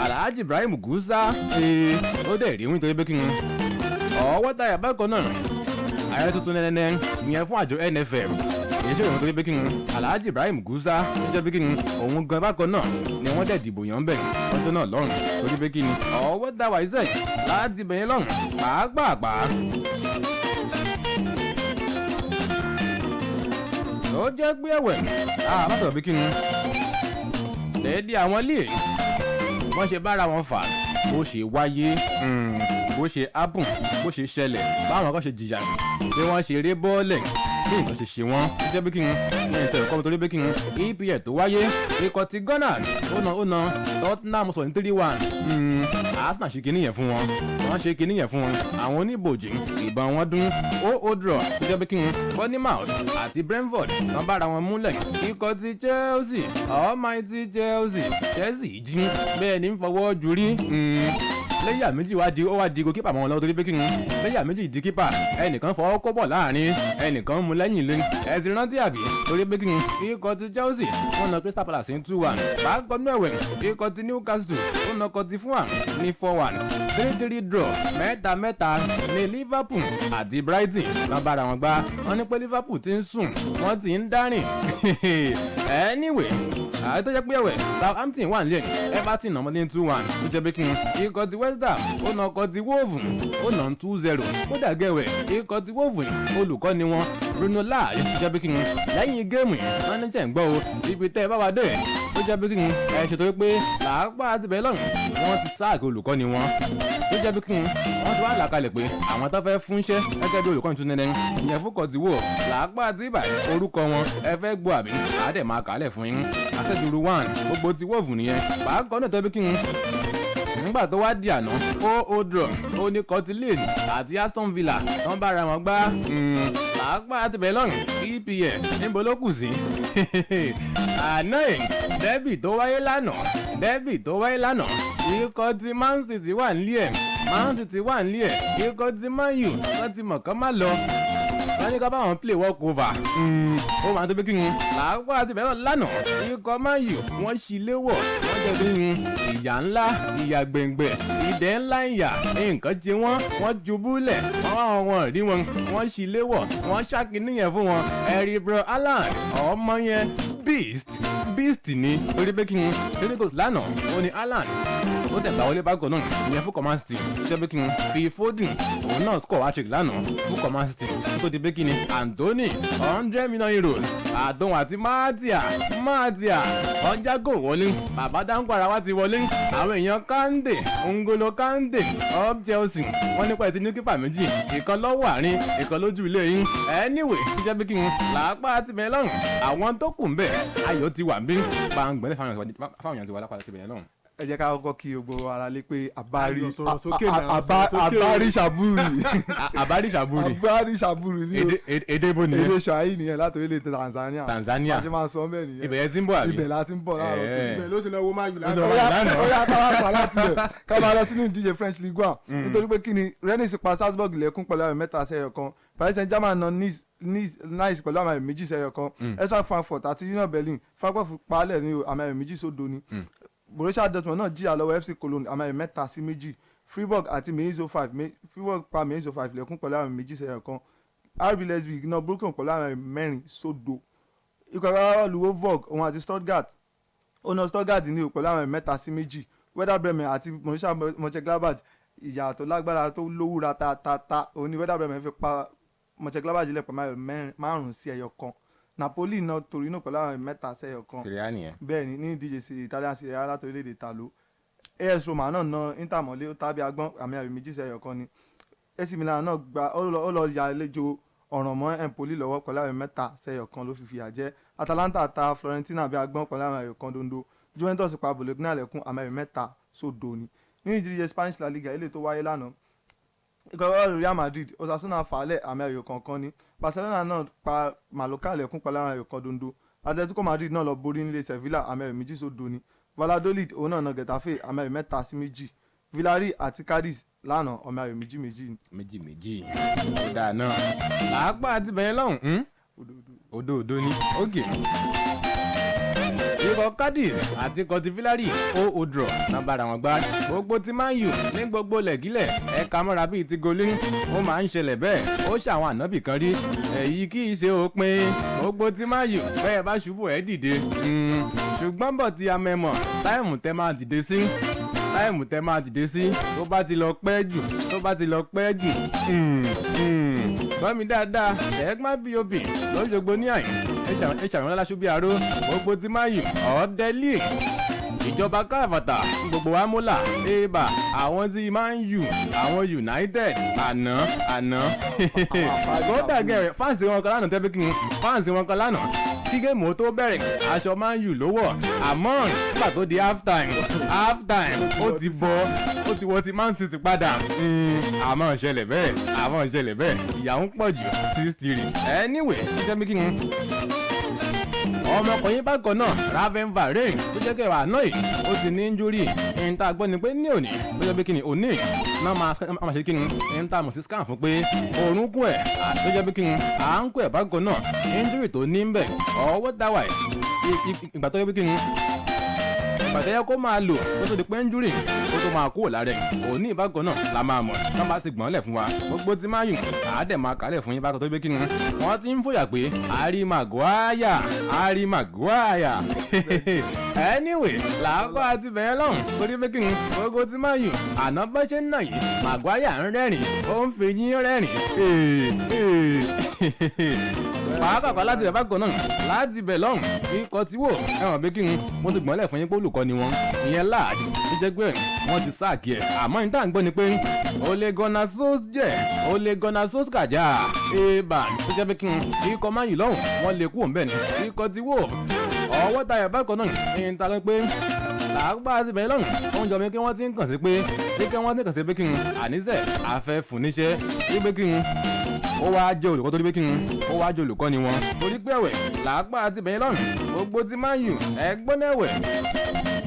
Alhaji Ibrahim Gusa ó dẹ̀ rí wí torí bí kí ni ọwọ́ tayà bákan náà ààrẹ tuntun nẹ́nẹ́ ìyẹn fún àjọ NFF èyí ṣe òun torí bí kí ni Alhaji Ibrahim Gusa tó jẹ́ bí kí ni òun gan bákan náà ni wọ́n dẹ̀ dìbò yàn bẹ̀ ọjọ́ náà lọ́rùn torí bí kí ni ọwọ́ tàwa ìṣẹ̀ láti bẹ̀yẹn lọ́rùn pàápàá ó jẹ́ pé ẹ̀wẹ̀ àbátọ̀ bí kí ni lẹ́ẹ̀dí àwọn ilé wọ́n ṣe bára wọn fà bó ṣe wáyé bó ṣe ábùn bó ṣe ṣẹlẹ̀ báwọn kan ṣe jìyà bí wọ́n ṣe eré bọ́ọ̀lẹ̀ bí nǹkan ṣe ṣe wọ́n ó jẹ́ bí kí ni lẹ́yìn tí ẹ̀kọ́ mi torí bí kí ni EPL tó wáyé ikọ̀ ti Ghana ó na Tottenham sọ ní 3-1 Arsenal ṣe kinní yẹn fún wọn wọ́n ṣe kinní yẹn fún wọn àwọn oníbòjì ìbọn wọn dún ó draw ó jẹ́ bí kí ni Bournemouth àti Brentford wọ́n bára wọn múlẹ̀ ikọ̀ ti Chelsea almighty Chelsea jí bẹ́ẹ̀ ni ń fọwọ́ jurí lẹ́yà méjì ó wá di goalkeeper mọ́ wọn lọ́wọ́ torí pé kí ni lẹ́yà méjì di keeper ẹnìkan fọwọ́ kó bọ̀ láàrin ẹnìkan mú lẹ́yìn lé ẹ ti rántí àbí torí pé kí ni ikọ̀ ti Chelsea wọ́n na Crystal Palace ní 2-1 bákan náà ẹ̀wẹ̀ ikọ̀ ti Newcastle ó na kọ̀ ti Fulham ní 4-1 3-3 draw mẹ́ta ní Liverpool àti Brighton wọ́n bára wọn gbá wọ́n ní pé Liverpool ti ń sùn wọ́n ti ń dárìn anyway àti tó jẹ́ pé ẹ̀wẹ̀ Southampton wà nílẹ̀ Everton náà mọ́lé 2-1 tó jẹ́ pé kí ni ikọ̀ ti West Ham ó na ọkọ̀ ti Wolves ó na 2-0 ó dàgẹ̀wẹ̀ ikọ̀ ti Wolves olùkọ́ni wọn Bruno Lage tó jẹ́ pé kí ni lẹ́yìn géèmù wọ́n ní jẹ́ ń gbọ́ o ibi tẹ́ ẹ bá wa dé ó jẹ́ pé kí ni ẹ ṣètò pé làápá àti bẹ́ẹ̀ lọ́rùn wọ́n ti sáàkì olùkọ́ni wọn ó jẹ́ pé kí ni wọ́n ti wá làkalẹ̀ pé àwọn tó fẹ́ fúnṣẹ́ gẹ́gẹ́ bí olùkọ́ni tún nẹ́nẹ́ ìyẹn fúkọ̀ ti wò làápá àti ìbà orúkọ wọn ẹ fẹ́ gbọ́ àbí àádẹ́ máa kàálẹ̀ fún yín àṣẹdùrú 1 gbogbo ti wọ́ọ̀fù nìyẹn pàákọ́ náà tó bí kí ni nígbà tó wá di àná ó draw ó ní Cotilin àti Aston Villa wọ́n bára wọn gbá pàápàá àti bẹ́ẹ̀ lọ́rùn EPL níbo ló kù sí àná dẹ́bì tó wáyé lánàá ikọ̀ ti Man City wà nílé ẹ̀ ikọ̀ ti Man U wọ́n ti mọ̀ kán má lọ wọ́n ní ká bá wọn play walk over ó máa tó bí kí n làákọ́ àti bẹ́ẹ̀ lánàá ikọ̀ Man U wọ́n ṣí léwọ̀ wọ́n jẹ́ bí ìyà ńlá ìyà gbẹ̀ngbẹ̀ ìdẹ́ ńlá ìyà nǹkan jẹ wọ́n jubúlẹ̀ wọ́n rí wọn wọ́n ṣí léwọ̀ wọ́n ṣàkíníyàn fún wọn ẹ̀rí bro Alan ọmọ yẹn beast ni torí pé kí n senegal lánàá ó ní Alan ó tẹ̀gbà wọlé bákan náà ìyẹn fún command city ṣe pé kí n fi Foden òun náà score hat-trick lánàá fún command city tó ti pé kí ni Anthony €100 million àdóhùn àti Matia ọjà gò wọlé bàbá dáńkọ ara wa ti wọlé àwọn èèyàn Kante Ngolo Kante up Chelsea wọ́n nípa ẹtì ní kípa méjì ìkan lọ́wọ́ àárín ìkan lójú ilé yín anyway ṣe pé kí n làápá àti bẹ́ẹ̀ lọ́rùn àwọn tó kù ń bẹ̀ ayọ̀ ti wà ń bí gbàngbẹ́lẹ́ fáwọn èèyàn ti wà lápá àti bẹ́ẹ̀ lọ́rùn. ẹ jẹ́ ká kọ́kọ́ kí gbogbo ara lé pé àbárí ṣàbúrì ní èdè bó nìyẹn èdè ṣàyí nìyẹn láti orílẹ̀-èdè Tanzania àti máa sọ bẹ́ẹ̀ nìyẹn ibẹ̀ yẹn ti ń bọ̀ àbí ibẹ̀ la ti ń bọ̀ láàárọ̀ ibẹ̀ ló sì lọ wo máa yù lánàá ó yá ká wá pa láti rẹ̀ ká máa lọ sínú ìdíje French Ligue 1 nítorí pé kí ni Rennes pa Salzburg lẹ́kún pẹ̀lú àmì 3-1 Paris Saint-Germain náà Nice pẹ̀lú àmì méjì sẹ́yọ kan Eintracht Frankfurt àti Union Berlin Frankfurt palẹ̀ ní àmì méjì sódo ni Borussia Dortmund náà jìyà lọ́wọ́ FC Cologne àmì 3-2 Freiburg àti Mainz 05 Freiburg pa Mainz 05 lẹ́kún pẹ̀lú àmì méjì sẹ́yọ kan RB Leipzig náà Brooklyn pẹ̀lú àmì 4 sódo ikọ̀ agbábọ́ọ̀lù Wolfsburg òun àti Stuttgart ọ̀nà Stuttgart ní pẹ̀lú àmì 3-2 Werder Bremen àti Borussia Mönchengladbach ìyà tó lágbára tó lówúra ta òun ni Werder Bremen fi pa Mönchengladbach lẹ̀ pẹ̀lú 5-1 Napoli náà Torino pẹ̀lú àmì 3-1 bẹ́ẹ̀ ni ní ìdíje sí Italian Serie A láti orílẹ̀-èdè Italo AS Roma náà ná Inter mọ́lé ó tàbí agbọ́n àmì 2-1 ni AC Milan náà gba ó lọ yà àlejò ọ̀ràn mọ́ Empoli lọ́wọ́ pẹ̀lú àmì 3-1 ló fi fìyà jẹ Atalanta ta Fiorentina bí agbọ́n pẹ̀lú àmì 1 dondo Juventus pa Bologna lẹ́kún àmì 3-0 ni ní ìdíje Spanish La Liga ilé tó wáyé lánàá ikọ̀ Real Madrid Osasuna falẹ̀ àmì 1 ni Barcelona náà pa Mallorca lẹ́kún pẹ̀lú àmì 1 dondo Atletico Madrid náà lọ borí nílé Sevilla àmì 2-0 ni Valladolid òun náà na Getafe àmì 3-2 Villarreal àti Cadiz lánàá àmì 2-2. Ọ̀dà náà làápá àti bẹ̀yẹn lọ́hùn òdòdó ni ókè. Ikọ̀ Cadiz àti ikọ̀ ti Villarreal ó draw náà bára wọn gbá gbogbo ti Man U ní gbogbo lẹ̀gílẹ̀ ẹ̀ka mọ́ra bíi ti golin ó máa ń ṣẹlẹ̀ bẹ́ẹ̀ ó ṣàwọn ànábì kan rí èyí kì í ṣe òpin gbogbo ti Man U bẹ́ẹ̀ bá ṣubú ẹ̀ dìde ṣùgbọ́n bọ̀ ti amẹ́mọ̀ táìmù tẹ́ máa dìde sí tó bá ti lọ pẹ́ jù gbọ́ mi dáadáa ẹ̀ẹ́gbọ́n bí obì lọ́sọ̀gbọ́ ní àyè ẹ ṣàwọn aláṣọ bíi aró gbogbo ti Man U ọ̀ọ́dẹ́lì ìjọba káàfàtà gbogbo wa mọ́là ébà àwọn tí Man U àwọn United àná kódà gẹ̀rẹ̀ fáǹsì wọn kan lánàá tẹ́bí kí n fáǹsì wọn kan lánàá kí géèmù tó bẹ̀rẹ̀ aṣọ Man U ló wọ̀ àmọ́ nígbà tó di half time ó ti wọ ti Man City padà àmọ́ ìṣẹ̀lẹ̀ bẹ́ẹ̀ ìyàwó pọ̀ jù 6-3 anyway jíjẹ́ bí kí n ọmọkùnrin bákan náà Raven Varane tó jẹ́ kẹwàá náà yìí ó ti ní injury ẹni tá a gbọ́ ni pé ní òní tó jẹ́ pé kí ni òní náà máa ṣe kí ni ẹni tá a mọ̀ sí scan fún pé orúnkún ẹ̀ tó jẹ́ pé kí ni à ń kó ẹ̀ bákan náà injury tó ní ń bẹ̀ ọwọ́ dáwà ìgbà tó jẹ́ pé kí ni ìgbàdẹ́yẹ kó máa lò ó tó di pé injury ó tó máa kúrò lára ẹ̀ òní ìbákan náà la máa mọ̀ tá bá ti gbọ́n lẹ̀ fún wa gbogbo tí máa yùn àádẹ́ máa kálẹ̀ fún yín bákan tó gbé kí ni wọ́n ti ń fòyà pé Harry Maguire anyway làákọ́ àti bẹ̀rẹ̀ lọ́hùn torí pé kí ni gbogbo tí máa yùn àná bá ṣe ń nà yìí Maguire ń rẹ́rìn ó ń fi yín rẹ́rìn pàápàá láti bẹ̀ bákan náà láti bẹ̀ lọ́hùn ikọ̀ tí wò ẹ̀wọ̀n pé kí ni mo ti gbọ́n lẹ̀ fún yín pé olùkọ́ ni wọ́n ìyẹn láàjì tó jẹ́ pé wọ́n ti sáàkì ẹ̀ àmọ́ ní tá à ń gbọ́ ni pé Ole Gunnar Solskjaer ébà tó jẹ́ pé kí ni ikọ̀ Man U lọ́hùn wọ́n lè kú òun bẹ́ẹ̀ ni ikọ̀ tí wò ọwọ́ tayọ̀ bákan náà ní ta pé làágbá ti bẹ̀rẹ̀ lọ́hùn wọ́n jọ mi kí wọ́n ti ń kàn sí pé pé kí n àníṣe àfẹ́ fún níṣẹ́ wípé kí n ó wá jẹ́ olùkọ́ torí pé kí n ó wá jẹ́ olùkọ́ ni wọn torí pé ẹ̀wẹ̀ làágbá ti bẹ̀rẹ̀ lọ́hùn gbogbo ti Man U ẹgbọ́n náà ẹ̀wẹ̀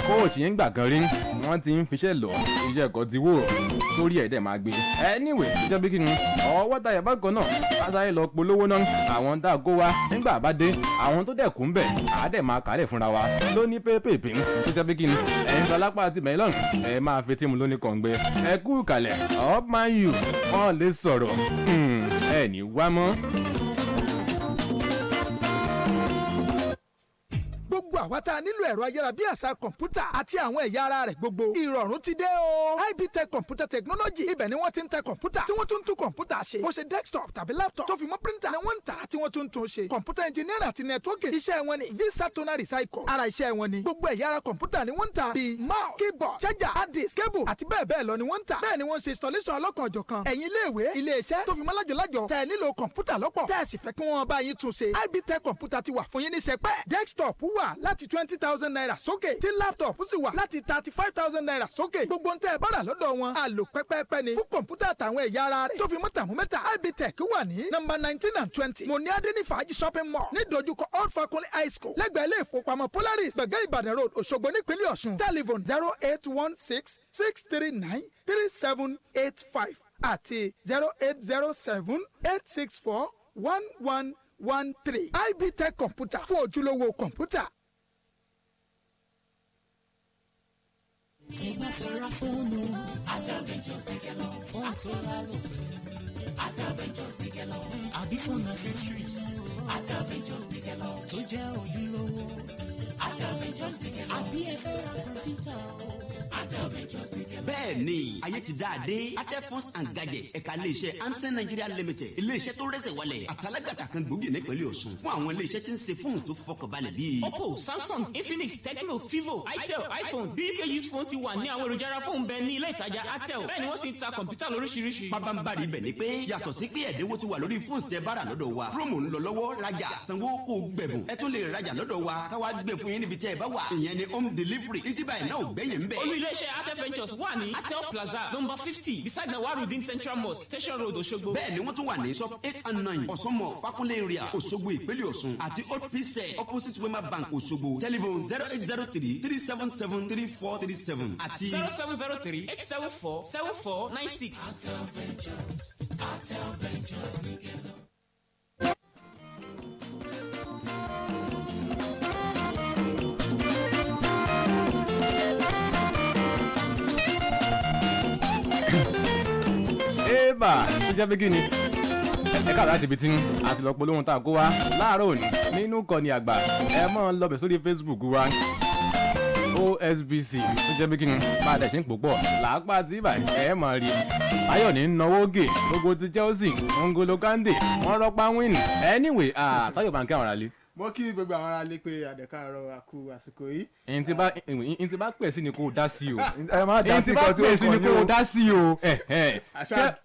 kóòtù yẹn gbà kan rí wọ́n ti ń fiṣẹ́ lọ iṣẹ́ ẹ̀kọ́ ti wò sórí ẹ̀dẹ̀ máa gbé anyway iṣẹ́ bí kí ni ọwọ́ tayọ̀ bákan náà kásáré lọ polówó náà àwọn tá a kó wa nígbà bá dé àwọn tó dẹ̀ kú ń bẹ̀ àádẹ́ máa kálẹ̀ fúnra wa lóní pépèpé iṣẹ́ bí kí ni ẹ̀yin tó lápá àti mẹ́lọ́n ẹ̀ máa fetí mu lóní kọ̀ǹgbẹ́ ẹ kú kalẹ̀ up Man U wọ́n lè sọ̀rọ̀ ẹ̀ ní wá mọ́. gbogbo àwa tá a nílò ẹ̀rọ ayárabíàṣá kọ̀ǹpútà àti àwọn ẹ̀yà ara rẹ̀ gbogbo ìrọ̀rùn ti dé o. ibtech computer technology ibẹ̀ ni wọ́n ti ń tẹ kọ̀ǹpútà tí wọ́n tún tún kọ̀ǹpútà ṣe bó ṣe desktop tàbí laptop tó fi mọ́ printer ni wọ́n ń tà tí wọ́n tún tún ṣe kọ̀ǹpútà engineering àti networking iṣẹ́ wọn ni visa toner recycle ara iṣẹ́ wọn ni gbogbo ẹ̀yà ara kọ̀ǹpútà ni wọ́n ń tà bíi mouse keyboard charger hard disk cable àti bẹ́ẹ̀ bẹ́ẹ̀ lọ ni wọ́n ń tà bẹ́ẹ̀ ni wọ́n ṣe installation ọlọ́kan-ò-jọ̀kan ẹ̀yin iléèwé iléeṣẹ́ tó fi mọ́ lájọ̀lájọ̀ tẹ́ ẹ nílò kọ̀ǹpútà lọ́pọ̀ tẹ́ ẹ sì fẹ́ kí wọ́n bá yín tún ṣe ibtech computer ti wà fún yín ní sẹpẹ́ desktop wà láti 20,000 naira sókè tí laptop sì wà láti 35,000 naira sókè gbogbo ń tẹ́ ẹ bá rà lọ́dọ̀ wọn àlò pẹ́pẹ́pẹ́ ni fún kọ̀ǹpútà àtàwọn ẹ̀yà ara rẹ̀ tó fi mọ́ tàmúmẹ́ta ibtech wà ní nọ́mbà 19 and 20 moniade ní fàájì shopping mall ní dojúkọ old fakunle high school lẹ́gbẹ̀ẹ́ ilé ìfowópamọ́ Polaris gbẹ̀gẹ́ Ìbàdàn road Òṣogbo nípínlẹ̀ Ọ̀ṣun telephone 0816 639 3785 àti 08078641113 ibtech computer fún ojúlówó kọ̀ǹpútà. Ìgbà fẹ́ra fóònù Ataventures ti kẹ́ lọ fún tó lálò pé Ataventures ti kẹ́ lọ àbí fóònù accessories Ataventures ti kẹ́ lọ tó jẹ́ ojúlówó Ataventures ti kẹ́ lọ àbí ẹ fẹ́ ra kọ̀ǹpútà Ataventures ti kẹ́ lọ. Bẹ́ẹ̀ni ayé ti dáadé Atefons and gadgets ẹ̀ka iléeṣẹ́ Amsen Nigeria Limited iléeṣẹ́ tó rẹ́sẹ̀ wálẹ̀ àtàlágbàtà kan gbòógì nípínlẹ̀ Ọ̀ṣun fún àwọn iléeṣẹ́ tí ń ṣe fóònù tó fọkànbalẹ̀ bíi Oppo, Samsung, Infinix, Tecno, Vivo, Itel, iPhone, BK used phone ti wà ní àwọn èròjà ara fóònù bẹ́ẹ̀ ní ilé ìtajà Atel bẹ́ẹ̀ ni wọ́n sì ń ta kọ̀ǹpútà lóríṣiríṣi. Pábánbárì ibẹ̀ ni pé yàtọ̀ sí pé ẹ̀dínwó ti wà lórí fóònù tẹ́ bára lọ́dọ̀ wa promo ń lọ lọ́wọ́ rajà sanwó kó gbẹ̀bùn ẹ tún lè rajà lọ́dọ̀ wa káwá gbé fún yín níbi tí ẹ bá wà ìyẹn ni home delivery easy buy náà ò gbẹ̀yìn ń bẹ̀. Olú iléeṣẹ́ Ateventures wà ní Atel Plaza number 50 beside Nawarudin Central Mosque Station Road Òṣogbo. Bẹ́ẹ̀ ni wọ́n tún wà ní shop 8 and 9 Ọ̀sánmọ̀ Fákúnlé area Òṣogbo ìpínlẹ̀ Ọ̀ṣun àti Old Peace opposite Wema Bank Òṣogbo telephone 0803-377-3437 àti 0703-874-7496. Ateventures nìkẹ́lọ́. Eba tó jẹ́ pé kí ni ẹ káàdà láti ibi tí a ti lọ polówó tá a kó wa láàárọ̀ òní nínú ìkànnì àgbà ẹ mọ̀ ń lọ bẹ̀ sórí Facebook wa OSBC tó jẹ́ pé kí ni bá a dẹ̀ ṣe ń pò pọ̀ làápá tí ibà ẹ mọ̀ rí ayọ̀ ní náwó gè gbogbo ti Chelsea N'Golo Kante wọ́n rọ́pá wíìnì anyway Táyọ̀ bá ń kí àwọn ará lé. mo kí gbogbo àwọn ará lé pé àdẹ̀kárọ̀ àkú àsìkò yìí. ẹni tí bá pè sí ni kò dá sí o. ẹ má dá sí nǹkan tí ó kàn ni kò dá sí o.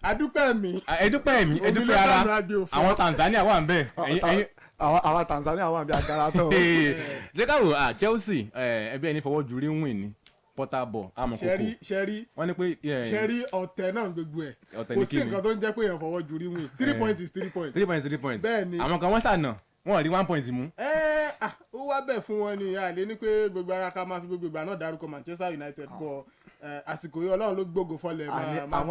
adúpẹ́ mi. ẹdúpẹ́ ara àwọn Tanzania wà ń bẹ̀. àwọn Tanzania wà ń bẹ̀ àgàrà tán. jẹ́ ká wò Chelsea ẹbí ẹni fọwọ́ ju rí wìn ní Portable amọ̀kòkò wọ́n ní pé ṣẹ́rí ọ̀tẹ̀ náà gbogbo ẹ̀ kò sí nǹkan tó ń jẹ́ pé èèyàn fọwọ́ ju rí wìn 3 points is 3 points. 3 points is 3 points. bẹ́ẹ̀ ni àwọn kan wọ́n ṣàna wọ́n rí 1 point mú. ó wá bẹ̀ fún wọn ni àlè ní pé gbogbo ara ká máa fi gbogbo ìgbà náà dárúkọ Manchester United bọ̀ àsìkò yìí Ọlọ́run ló gbógo fọlẹ̀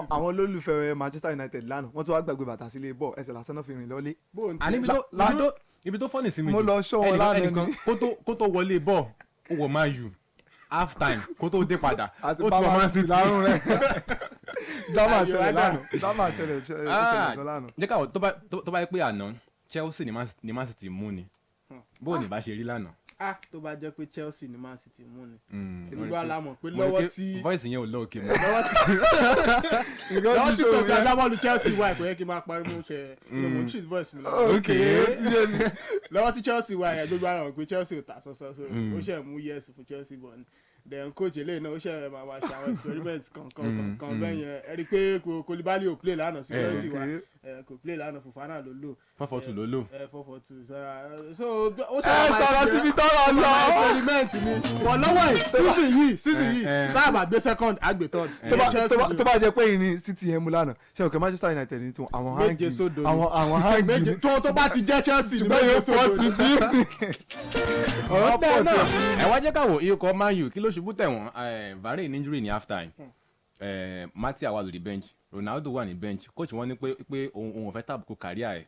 àwọn olólùfẹ́ Manchester United lánàá wọ́n tún wá gbàgbé bàtà sílé bọ̀ ẹsẹ̀ lásán náà fi rìn lọ́lé. ibi tó fọ́nì sí mi mo lọ ṣọ́ wọn lánàá ẹnìkan kó tó wọlé bọ̀ ó wọ Man U half time kó tó dé padà ó ti wọ Man City lárùn rẹ̀. dámà ṣẹlẹ̀ lánàá. jẹ́ káwọ́ tó bá yẹ pé àná Chelsea ni Man City mú ni bó ní bá ṣe rí lánàá. tó bá jẹ́ pé Chelsea ni Man City mú ni ìlú alámọ̀ pé lọ́wọ́ tí voice yẹn ò lọ òkè mọ́. lọ́wọ́ tí kò bí agbábọ́ọ̀lù Chelsea wà kò yẹ kí n máa pariwo ṣe mo treat voice mi lọ́wọ́. lọ́wọ́ tí Chelsea wà yẹn gbogbo ara wọn pé Chelsea ò tà sọ́sọ́ so ó ṣe mú yes fún Chelsea bọ̀ ni then coach eléyìí náà ó ṣe máa ṣe àwọn experiment kankan bẹ́ẹ̀ yẹn ẹ rí i pé Koulibaly ò play lánàá security wa kò play lánàá Fofana ló lò 4-4-2 ló lò 4-4-2 so ó ṣe sọ̀rọ̀ síbi tọ́rọ̀ lọ experiment ni wọ́n lọ́wọ́ ẹ̀ season yìí sáàbà gbé second àgbè third. tó bá jẹ́ pé yìí ni City yẹn mú lánàá ṣe òkè Manchester United ní tiwọn àwọn hangi àwọn hangi tó bá ti jẹ́ Chelsea ni méje sódò ti dín. ọ̀rọ̀ pọ̀ náà ẹ wá jẹ́ káwọ́ ikọ̀ Man U kí ló ṣubú tẹ̀ wọ́n Varane ní injury ní half time Matia wà lórí bench Ronaldo wà ní bench coach wọn ní pé òun ò fẹ́ tàbùkù kàríà ẹ̀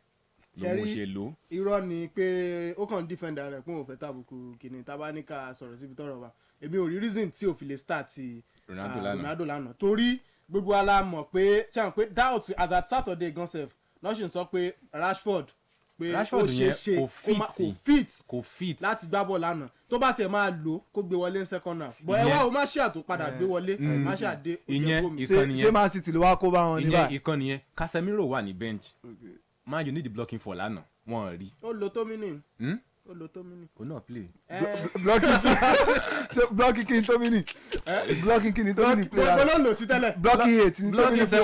lòun ṣe lò. irọ́ ni pé ó kàn defender rẹ̀ pé òun ò fẹ́ tàbùkù kìnnì tabaníkà sọ̀rọ̀ síbi tọ́rọ̀ wa èmi ò rí reason tí ò fi lè start Ronaldo lánàá torí gbogbo ala mọ̀ pé ṣáà pé doubt as at Saturday gan sef lọ́sìn sọ pé Rashford pé ó ṣe kò fit láti gbá bọ́ọ̀lù lánàá tó bá tẹ̀ máa lò kó gbé wọlé ní second half but ẹ wá o má ṣe àtò padà gbé wọlé má ṣe àdé ṣé Man City ló wá kó bá wọn níbà. ìyẹn ìkan nìyẹn Casemiro wà ní bench Man U need the blocking for lánàá wọn rí. ó lo Tomini o náà play. blocking kí ni Tomini play gbogbo ló lò sí tẹ́lẹ̀ blocking 8 ni Tomini play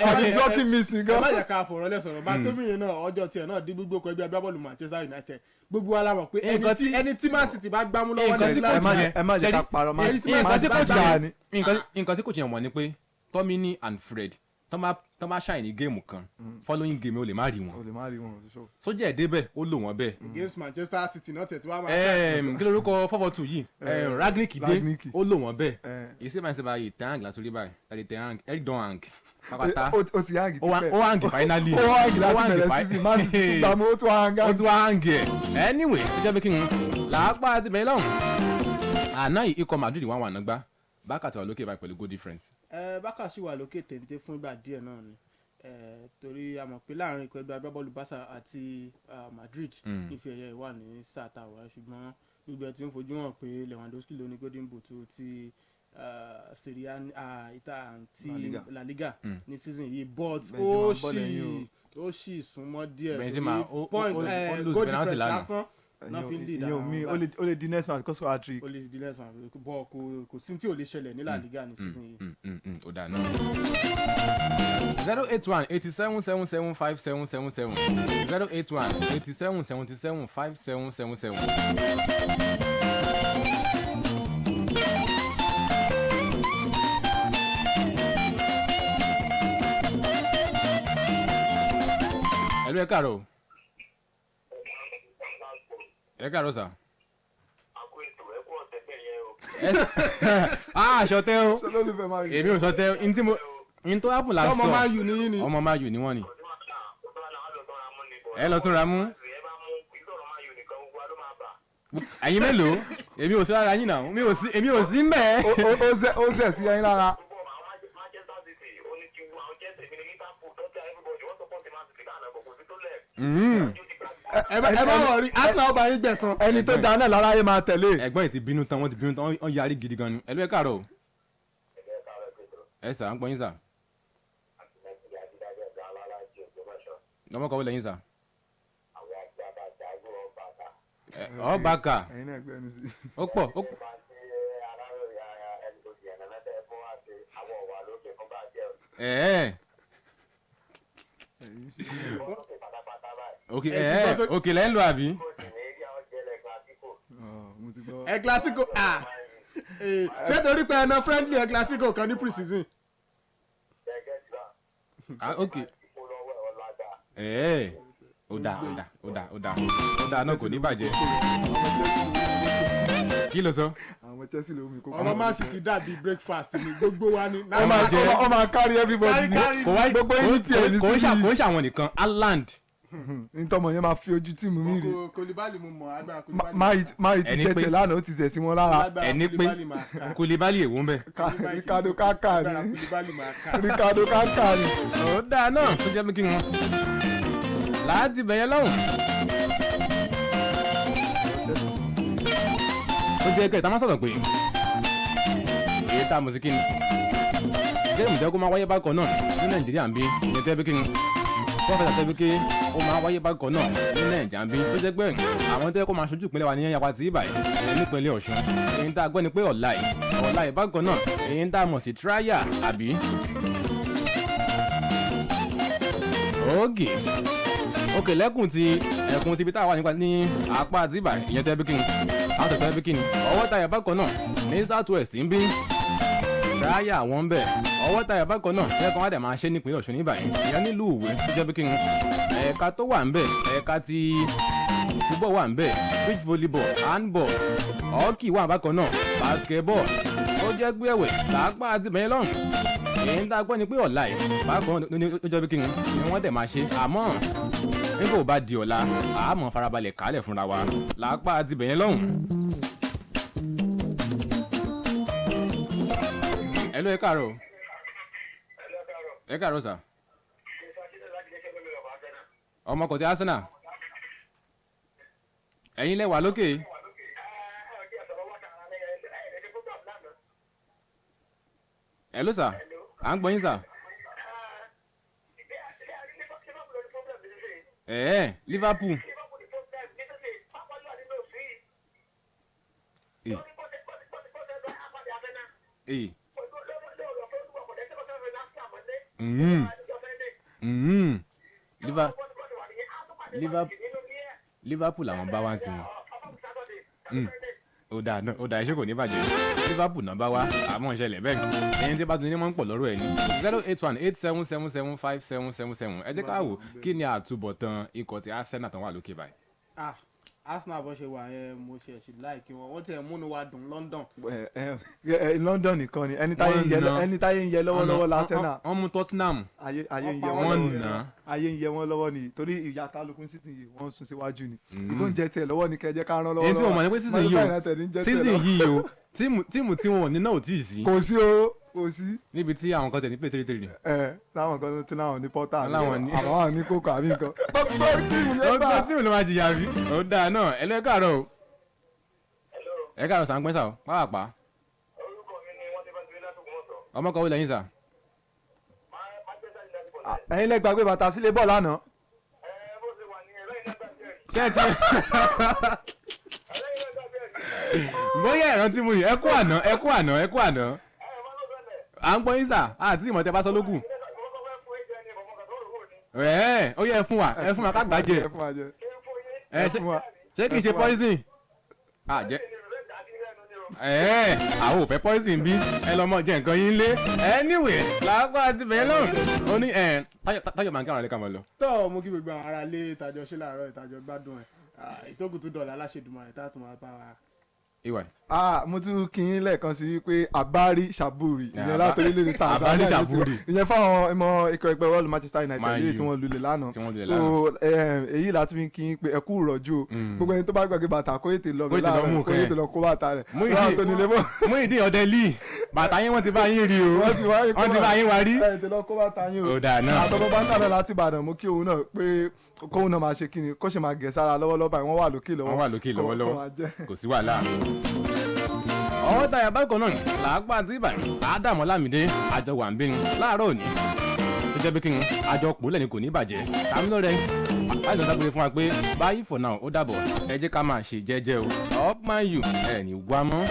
àti blocking missing gan. ẹ má yẹ ká fọ̀rọ̀ lẹ́sọ̀rọ̀ bá Tomini náà ọjọ́ tiẹ̀ náà dín gbogbo ọkọ̀ ẹgbẹ́ agbábọ́ọ̀lù Manchester United gbogbo wa la mọ̀ pé ẹni tí Man City bá gbámú lọ́wọ́ ẹ má jẹ́ ká parọ́ nǹkan tí kò tiẹ̀ wọ̀n ni pé Tomini and Fred tọ́ bá ṣàì ní géèmù kan following game ó lè má rí wọn. ó lè má rí wọn ṣoṣo. sójà ẹ̀ débẹ̀ ó lò wọ́n bẹ́ẹ̀. against Manchester City náà tẹ̀ tí wàá máa. kí lórúkọ 442 yìí Ragnick dé ó lò wọ́n bẹ́ẹ̀. èsì máa ń sábà yìí tẹ̀ hang látòrí báyìí Eric don hang. ó ti hang tipẹ́ ó hang finally. ó hang láti bẹ̀rẹ̀ season Man City tún gbàmú ó tún hang. ó tún hang ẹ̀. anyway tó jẹ́ pé kí n làápá àti bẹ̀rẹ̀ lọ́hùn. àná yìí ikọ̀ Madrid wà wà nágbá Barca ti wà lókè báyìí pẹ̀lú goal difference. Barca sì wà lókè téńté fún ìgbà díẹ̀ náà ni torí a mọ̀ pé láàrin ikọ̀ ẹgbẹ́ agbábọ́ọ̀lù Barca àti Madrid nífi ẹ̀yẹ wà ní sáà táwa ṣùgbọ́n gbogbo ẹ̀ tí ń fojú hàn pé Lewandowski ló ní golden boot ti Serie A ti La Liga ní season yìí but ó sì súnmọ́ díẹ̀ torí point goal difference lásán náà fi ń lead àwọn ọmọ ó lè di next match kọ́sọ́ hat-trick. ó lè di next match bọ́ kò sí tí ò lè ṣẹlẹ̀ ní La Liga ní season yìí. ó dà náà 081 87 77 5777 081 87 77 5777. Hello, ẹ káàárọ̀. Ẹ káàárọ̀ sà. Ṣọtẹ́ o èmi ò ṣọtẹ́ ntí mo ntọ́ apple la sọ ọmọ máa yù níyìn ni ọmọ máa yù ní wọ́n ni. ẹ lọ tún ra mú. ẹ̀yin mélòó èmi ò sí lára yín náà èmi ò sí mbẹ́. ó zẹ̀ sí ẹyin lára. ẹ bá wọ̀ rí Arsenal ọba yín gbẹ̀san. ẹni tó dáná náà lára yé máa tẹ̀lé. ẹ̀gbọ́n yìí ti bínú tán wọ́n ti bínú tán wọ́n yarí gidi gan ni. ẹlú ẹ káàárọ̀ o. ẹ sà ń gbọ́ yín sà. ọmọ kan wọlé yín sà. ọ̀bàkà ó pọ̀ ó pọ̀. ok lẹ́yìn lọ àbí. ẹ Clasico ṣé torí pé ẹna friendly ẹ Clasico kan ní pre-season. ok ó dà náà kò ní bàjẹ́. kí ló sọ. àwọn Chelsea ló mú ọ̀rọ̀ Man City dàbí breakfast ni gbogbo wa ni. ó máa carry everybody ni gbogbo EPL ní sísè. kò ń ṣàwọn nìkan Haaland. ntọ́mọ yẹn máa fi ojú tíìmù mi rí. Koulibaly mo mọ̀ agbára Koulibaly. máa ti jẹ́tẹ̀ lánàá ó ti tẹ̀ sí wọn lára. ẹni pé Koulibaly èwo ń bẹ. Ricardo Kaka ni Ricardo Kaka ni. ó dáa náà tó jẹ́ pé kí wọ́n láti bẹ̀yẹn lọ́hùn. ó jẹ́ kẹta máa sọ̀rọ̀ pé èyí tá a mọ̀ sí kí ni géèmù jẹ́ kó máa wáyé bákan náà ní Nàìjíríà ń bí ìyẹn tẹ́ bí kí ni wọ́n fẹ́ tẹ́ bí kí ó máa wáyé bákan náà ní Nàìjíríà ń bí tó jẹ́ pé àwọn tẹ́ kó máa ṣojú ìpínlẹ̀ wa ní yapa tí ìbàyẹ̀ nípínlẹ̀ Ọ̀ṣun èyí tá a gbọ́ ni pé ọ̀la yìí bákan náà èyí tá a mọ̀ sí tíráyà àbí. òkè lẹ́kùn ti ibi tá a wà nípa ní apá àti ìbàyẹ̀ ìyẹn tẹ́ bí kí ni àwọn tẹ̀tẹ̀ bí kí ni ọwọ́ tayà bákan náà ní South West ń bí tíráyà wọn bẹ̀ ọwọ́ tayà bákan náà lẹ́kàn wá dẹ̀ máa ṣe nípínlẹ̀ Ọ̀ṣun níbàyẹn ìyẹn nílùú Ìwé tó jẹ́ bí kí ni ẹ̀ka tó wà ń bẹ̀ ẹ̀ka ti football wà ń bẹ̀ beach volleyball handball hockey wà bákan náà basketball ó jẹ́ gbé ẹ̀wẹ̀ lápá àti bẹ̀yẹn lọ́hùn èyí ń tá a gbọ́ ni pé ọ̀la ẹ̀ bákan ó jẹ́ bí kí ni wọ́n dẹ̀ máa ṣe àmọ́ nígbà ó bá di ọ̀la àmọ́ farabalẹ̀ kálẹ̀ fúnra wa lápá àti bẹ̀yẹn lọ́hùn. Hello, ẹ káàárọ̀. Ẹ káàárọ̀ sà. ọmọ kò tí Arsenal. ẹ̀yin lẹ wà lókè. Hello sà. à ń gbọ́ yín sà. Liverpool. Liverpool làwọn bá wá ti wọn. ó dáa iṣẹ́ kò ní bàjẹ́ Liverpool náà bá wá àmọ́ ìṣẹ̀lẹ̀ bẹ́ẹ̀ ẹ̀yin tí bá tún ní mọ́ ń pọ̀ lọ́rọ̀ ẹ̀ ní 08187775777 ẹ jẹ́ ká wò kí ni àtúbọ̀tán ikọ̀ tí Arsenal tán wà lókè báyìí. Arsenal bó ṣe wà yẹn mo ṣe ẹ̀ṣin láìkí wọ́n ti ẹ̀ múnú wa dùn London. London nìkan ni ẹni táyé ń yẹ lọ́wọ́lọ́wọ́ l'Arsenal. wọ́n mú Tottenham ayé ń yẹ wọ́n lọ́wọ́ ni torí ìyá kálukú sísìn yìí wọ́n sún síwájú ni ìtò ń jẹ tiẹ̀ lọ́wọ́ ni kẹjẹ ká rán lọ́wọ́. èyí tí mo mọ̀ ní pé season yìí o tíìmù tí wọn ò ní náà ò tíì sí. kò sí o kò sí. níbi tí àwọn kan tẹ̀ ní pé 3-3 ni. láwọn kan tún láwọn ní pọ́tà àwọn ní kókò àbí nǹkan. ọgbọ́n tíìmù ló máa jìyà rí. ó dáa náà ẹ lọ káàárọ̀ o. ẹ káàárọ̀ sàǹpẹ́sà o pàápàá. ọmọ kan wo lẹ́yìn sà. ẹ̀yin lẹ gbàgbé bàtà sílé bọ́ọ̀lù àná. bóyá ìrántí mu yìí ẹ kú àná à ń gbọ́ yín sà àti ìmọ̀tẹ́ bá sọ lókù. ó yẹ ẹ fún wa ká gbàjẹ́ ṣé kìí ṣe poison. àwọn ò fẹ́ poison bí ẹ lọ mọ jẹ nǹkan yín lé anyway làákọ́ àti bẹ́ẹ̀ náà ó ní táyọ̀ máa ń káràn lé ká máa lọ. tó mo kí gbogbo àwọn ará lé ìtajọ ṣe láàárọ̀ ìtajọ gbádùn ìtókù tó dọ̀là aláṣẹdùmọ̀ rẹ̀ tá a tún máa bá wa. mo tún kí yín lẹ́ẹ̀kan sí wípé Abari Shaburi ìyẹn láti orílẹ̀-èdè Tanzania ìyẹn fáwọn ọmọ ikọ̀ ẹgbẹ́ bọ́ọ̀lù Manchester United yìí tí wọ́n lulẹ̀ lánàá so èyí láti fi kí yín pé ẹ kú ìrọ̀jú o gbogbo ẹni tó bá gbàgbé bàtà kó ètè lọ bẹ̀ láàárọ̀ kó ètè lọ kó bàtà rẹ̀ mú ìdí ọdẹ lì bàtà yín wọ́n ti bá yín rí o wọ́n ti bá yín wá rí ètè lọ kó bàtà yín o àtọ́kọ́ bá ń tàbí láti Ìbàdàn mú kí òun náà pé kóun náà máa ṣe kí ni kó ṣe máa gẹ̀ sára lọ́wọ́lọ́wọ́ báyìí wọ́n wà lókè lọ́wọ́ kò sí wàhálà. ọwọ́ tayà bákan náà làágbà àti ìbàdàn Ádámù Ọlámídé àjọ wà ń bí ni láàárọ̀ òní tó jẹ́ pé kí ni àjọ pòólẹ̀ ni kò ní bàjẹ́ tàmílò rẹ̀ láti sọ pé fún wa pé báyìí for now ó dàbọ̀ ẹ jẹ́ ká máa ṣe jẹ́jẹ́ o up man you ẹ̀ ní wá mọ́.